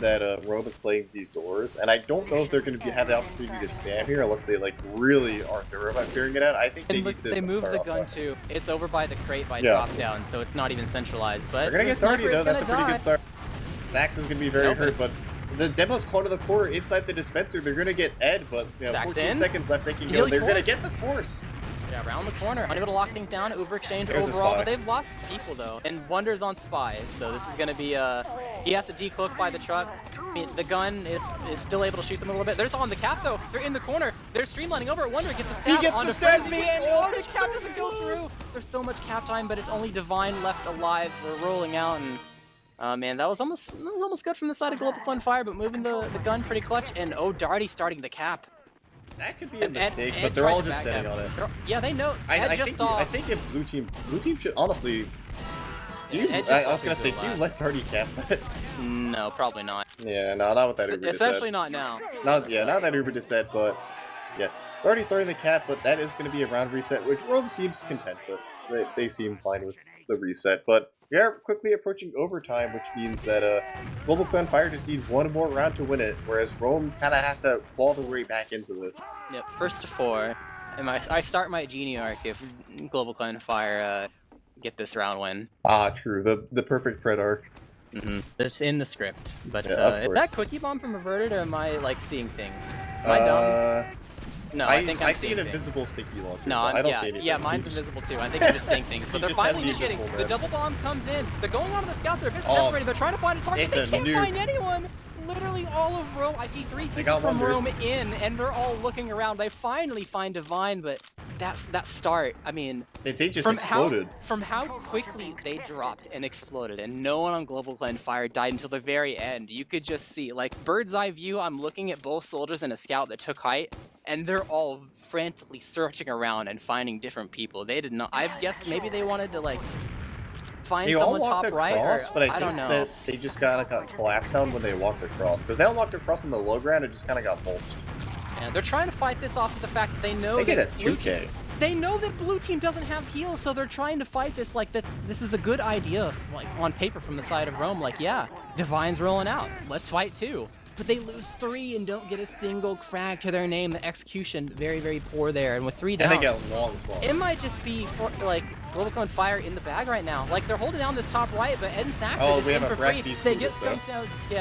that Rome is playing these doors, and I don't know if they're going to have the opportunity to spam here unless they like really are thorough about figuring it out. I think they move the gun too. It's over by the crate by drop down, so it's not even centralized. But they're going to get 30 though. That's a pretty good start. Snax is going to be very hurt, but the demo's corner of the corner inside the dispenser. They're going to get Ed, but 14 seconds left. They can go. They're going to get the force. Yeah, around the corner, unable to lock things down. Uber exchange overall, but they've lost people though, and Wonder's on spies, so this is going to be he has to decloak by the truck. I mean, the gun is still able to shoot them a little bit. They're still on the cap though. They're in the corner. They're streamlining over. Wonder gets the stab. He gets the stab, and the cap doesn't go through. There's so much cap time, but it's only Divine left alive. We're rolling out, and man, that was almost good from the side of GlobalClan Fire, but moving the gun pretty clutch. And Darty starting the cap. That could be a mistake, but they're all just sitting on it. Yeah, they know. I think if blue team should honestly. I was gonna say, do you let Darty cap that? No, probably not. Yeah, no, not what that Uber just said. Especially not now. Not that Uber just said, but yeah, Darty's starting the cap, but that is going to be a round reset, which Rome seems content with. They seem fine with the reset, but we are quickly approaching overtime, which means that GlobalClan Fire just need one more round to win it, whereas Rome kind of has to claw their way back into this. Yep, first to 4. And I start my Genie arc if GlobalClan Fire get this round win. Ah, true. The perfect Pred arc. It's in the script. But is that Quickie Bomb from Reverted, or am I like seeing things? Am I dumb? No, I think I see an invisible sticky launcher. No, so I don't see anything. Yeah, mine's invisible too. I think I'm just saying things. But they're finally initiating. The double bomb comes in. They're going on to the scouts. They're a bit separated. They're trying to find a target. They can't find anyone. Literally all of Rome. I see 3 people from Rome in, and they're all looking around. They finally find Divine, but that start. I mean, they just exploded. From how quickly they dropped and exploded, and no one on GlobalClan Fire died until the very end. You could just see, like, bird's eye view. I'm looking at both soldiers and a scout that took height, and they're all frantically searching around and finding different people. They did not. I guess maybe they wanted to like find someone top right, or but I don't know. That they just got collapsed down when they walked across, because they all walked across on the low ground and just kind of got mulched. Yeah, they're trying to fight this off of the fact that they know they get a 2K. They know that blue team doesn't have heals, so they're trying to fight this like this is a good idea, like on paper from the side of Rome. Like, yeah, Divine's rolling out. Let's fight too. But they lose 3 and don't get a single frag to their name. The execution very, very poor there. And with 3 down, and they get long spawns. It might just be for, like GlobalClan Fire in the bag right now. Like, they're holding down this top right, but Ed and Sax are just in for free. They get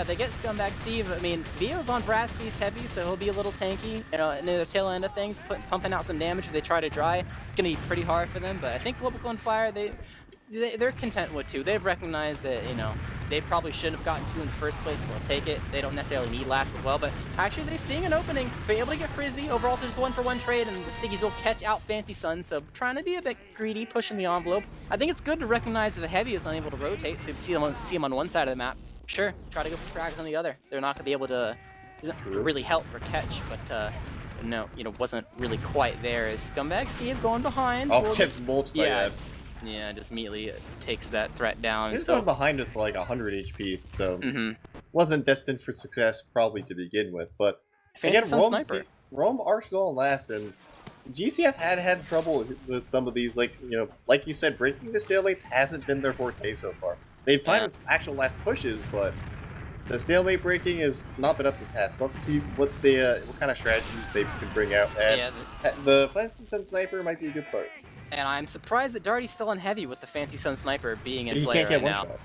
they get Scumbag Steve. I mean, Vio's on Brass Beast heavy, so he'll be a little tanky. You know, near the tail end of things, pumping out some damage if they try to dry. It's gonna be pretty hard for them. But I think GlobalClan Fire, they're content with 2. They've recognized that, you know, they probably shouldn't have gotten 2 in the first place, so they'll take it. They don't necessarily need last as well, but actually they're seeing an opening. They're able to get Frisbee. Overall, there's 1-for-1 trade, and the Stickies will catch out Fancy Sun, so trying to be a bit greedy, pushing the envelope. I think it's good to recognize that the Heavy is unable to rotate, so you see them on one side of the map. Sure, try to go for frags on the other. They're not going to be able to really help or catch, but no, you know, wasn't really quite there. As Scumbag Steve going behind. Oh, gets mulched by Ed. Yeah, just immediately takes that threat down. He's going behind with like 100 HP, so wasn't destined for success probably to begin with. But again, Rome are still on last, and GCF had trouble with some of these, like, you know, like you said, breaking the stalemates hasn't been their forte so far. They've found actual last pushes, but the stalemate breaking has not been up to task. We'll have to see what kind of strategies they can bring out. And the Fancy Sun Sniper might be a good start. And I'm surprised that Darty's still on heavy with the Fancy Sun Sniper being in play right now. You can't get one shot.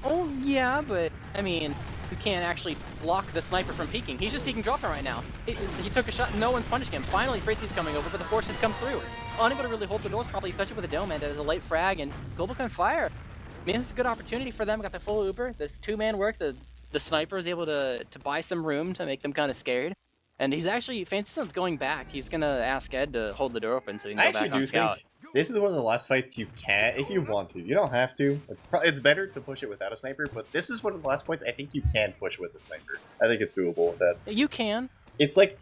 Oh yeah, but I mean, you can't actually block the sniper from peeking. He's just peeking drop down right now. He took a shot, no one's punishing him. Finally, Frisbee's coming over, but the force just comes through. Unable to really hold the doors properly, especially with a dome, and there's a late frag, and GlobalClan Fire. I mean, this is a good opportunity for them. Got the full Uber, this 2-man work, the sniper is able to buy some room to make them kind of scared. And he's actually, Fancy Sun's going back. He's gonna ask Ed to hold the door open so he can go back on scout. This is one of the last fights you can, if you want to. You don't have to. It's better to push it without a sniper, but this is one of the last points I think you can push with a sniper. I think it's doable with that. You can. It's like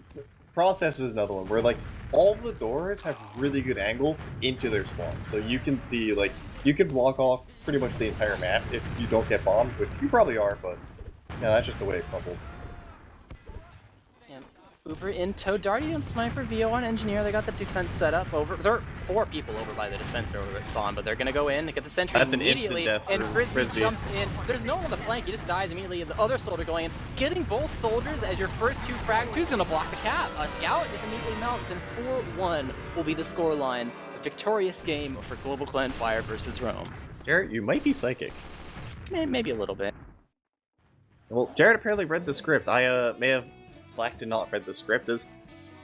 Process is another one where like all the doors have really good angles into their spawn, so you can see like you can block off pretty much the entire map if you don't get bombed, which you probably are, but no, that's just the way it crumbles. Uber in tow, Darty on Sniper, VO on Engineer, they got the defense set up over. There are 4 people over by the dispenser over at spawn, but they're gonna go in, they get the sentry That's immediately, an instant death and for Frisbee jumps in. There's no one on the flank, he just dies immediately. The other soldier going in, getting both soldiers as your first 2 frags. Who's gonna block the cap? A scout just immediately mounts, and 4-1 will be the scoreline. A victorious game for GlobalClan Fire versus Rome. Jared, you might be psychic. Maybe a little bit. Well, Jared apparently read the script. I may have slacked and not read the script. As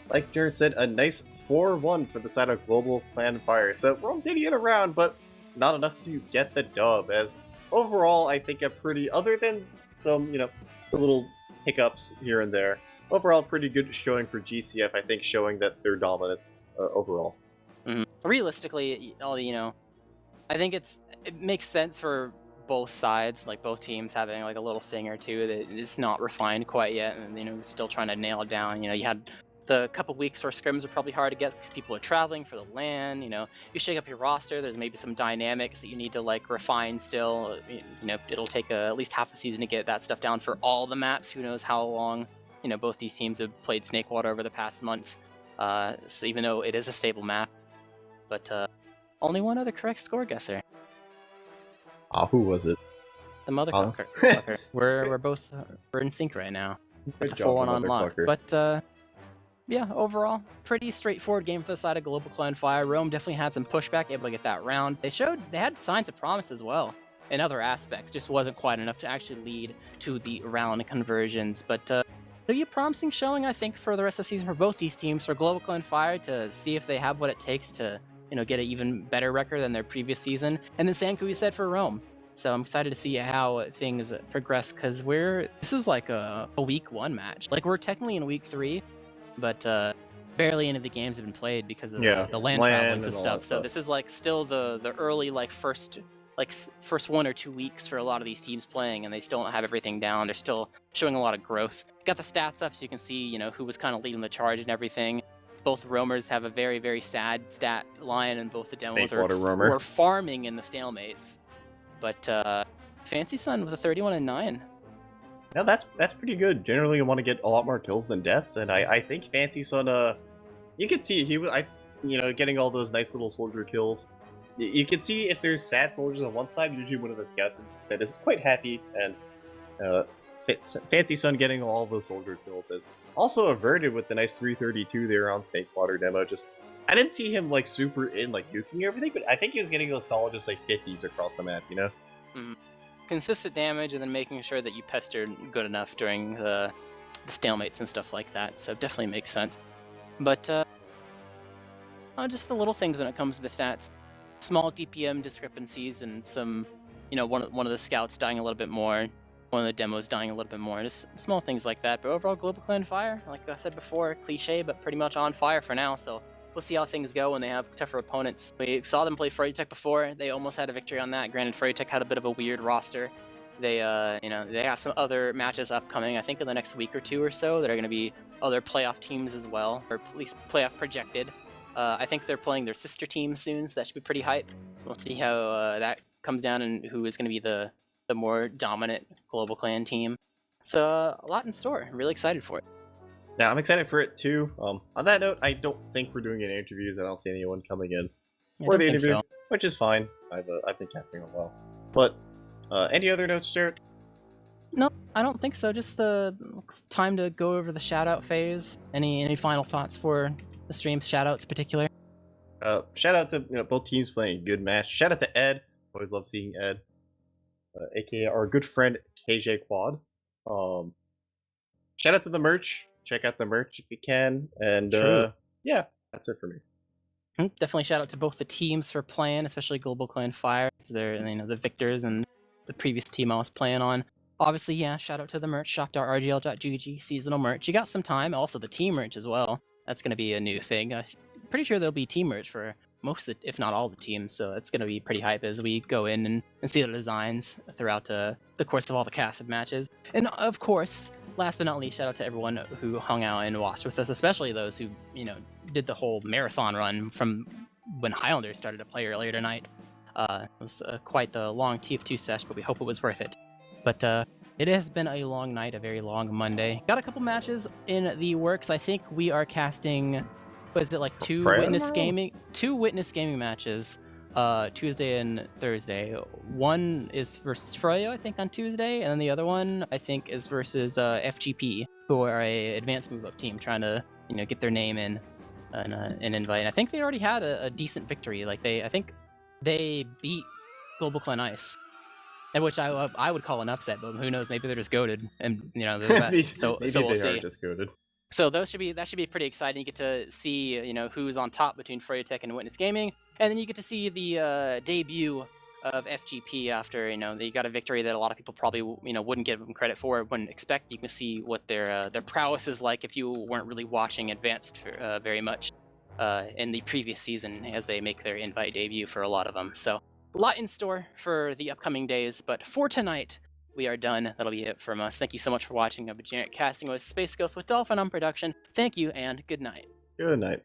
like Jared said, a nice 4-1 for the side of GlobalClan Fire. So Rome did get around, but not enough to get the dub. As overall, I think a pretty, other than some, little hiccups here and there, overall pretty good showing for GCF. I think showing that their dominance overall. Mm-hmm. Realistically, I think it makes sense for both sides, like both teams having like a little thing or two that is not refined quite yet, and still trying to nail it down. You had the couple weeks where scrims are probably hard to get because people are traveling for the LAN. You shake up your roster, there's maybe some dynamics that you need to like refine still. It'll take at least half a season to get that stuff down for all the maps. Who knows how long both these teams have played Snakewater over the past month, so even though it is a stable map, but only one other correct score guesser. Who was it? The motherfucker. We're both we're in sync right now. Good job, full on lock. But yeah, overall, pretty straightforward game for the side of GlobalClan Fire. Rome definitely had some pushback, able to get that round. They had signs of promise as well in other aspects. Just wasn't quite enough to actually lead to the round conversions. But a promising showing, I think, for the rest of the season for both these teams. For GlobalClan Fire to see if they have what it takes to get an even better record than their previous season. And then Sanku, we said, for Rome. So I'm excited to see how things progress, because this is like a week 1 match. Like, we're technically in week 3, but barely any of the games have been played because of the LAN travelings and stuff. So this is like still the early first 1 or 2 weeks for a lot of these teams playing, and they still don't have everything down. They're still showing a lot of growth. Got the stats up so you can see who was kind of leading the charge and everything. Both roamers have a very, very sad stat line, and both the demos are farming in the stalemates. But Fancy Sun with a 31-9. Now that's pretty good. Generally, you want to get a lot more kills than deaths, and I think Fancy Sun, you can see he was, getting all those nice little soldier kills. You can see if there's sad soldiers on one side, usually one of the scouts said is quite happy, and Fancy Sun getting all those soldier kills is also averted with the nice 332 there on Snakewater demo. I didn't see him super in nuking everything, but I think he was getting those solid 50s across the map, Mm-hmm. Consistent damage, and then making sure that you pestered good enough during the stalemates and stuff like that. So definitely makes sense. But just the little things when it comes to the stats. Small DPM discrepancies and some, one of the scouts dying a little bit more, one of the demos dying a little bit more, just small things like that. But overall, GlobalClan Fire, like I said before, cliche, but pretty much on fire for now. So we'll see how things go when they have tougher opponents. We saw them play Freddy Tech before. They almost had a victory on that. Granted, Freddy Tech had a bit of a weird roster. They, they have some other matches upcoming. I think in the next week or 2 or so, there are going to be other playoff teams as well, or at least playoff projected. I think they're playing their sister team soon, so that should be pretty hype. We'll see how that comes down and who is going to be the more dominant GlobalClan team. So a lot in store. I'm really excited for it. Yeah, I'm excited for it too. On that note, I don't think we're doing any interviews. I don't see anyone coming in for the interview, which is fine. I've been casting them well. But any other notes, Jared? No, I don't think so. Just the time to go over the shout-out phase. Any final thoughts for the stream shout-outs in particular? Shout out to both teams playing a good match. Shout out to Ed. Always love seeing Ed, aka our good friend KJ Quad. Shout out to the merch. Check out the merch if you can. And yeah, that's it for me. Definitely shout out to both the teams for playing, especially GlobalClan Fire. They're the victors and the previous team I was playing on. Obviously, yeah, shout out to the merch, shop.rgl.gg, seasonal merch. You got some time. Also the team merch as well. That's going to be a new thing. Pretty sure there'll be team merch for most, if not all, the teams. So it's going to be pretty hype as we go in and see the designs throughout the course of all the casted matches. And of course, last but not least, shout out to everyone who hung out and watched with us, especially those who, did the whole marathon run from when Highlanders started to play earlier tonight. It was quite the long TF2 sesh, but we hope it was worth it. But it has been a long night, a very long Monday. Got a couple matches in the works. I think we are casting, was it like two Witness Gaming matches, Tuesday and Thursday. One is versus Freya, I think, on Tuesday, and then the other one, I think, is versus FGP, who are a advanced move-up team trying to, get their name in an invite. And I think they already had a decent victory. I think they beat GlobalClan Ice. And which I would call an upset, but who knows? Maybe they're just goated, and they're the best. so Maybe we'll they see. are just goated. So that should be pretty exciting. You get to see who's on top between Freya and Witness Gaming, and then you get to see the debut of FGP after they got a victory that a lot of people probably wouldn't give them credit for, wouldn't expect. You can see what their prowess is like if you weren't really watching Advanced very much in the previous season as they make their invite debut for a lot of them. So. A lot in store for the upcoming days, but for tonight, we are done. That'll be it from us. Thank you so much for watching. I've been Jarrett casting with Space Ghost with Dolphin on production. Thank you, and good night. Good night.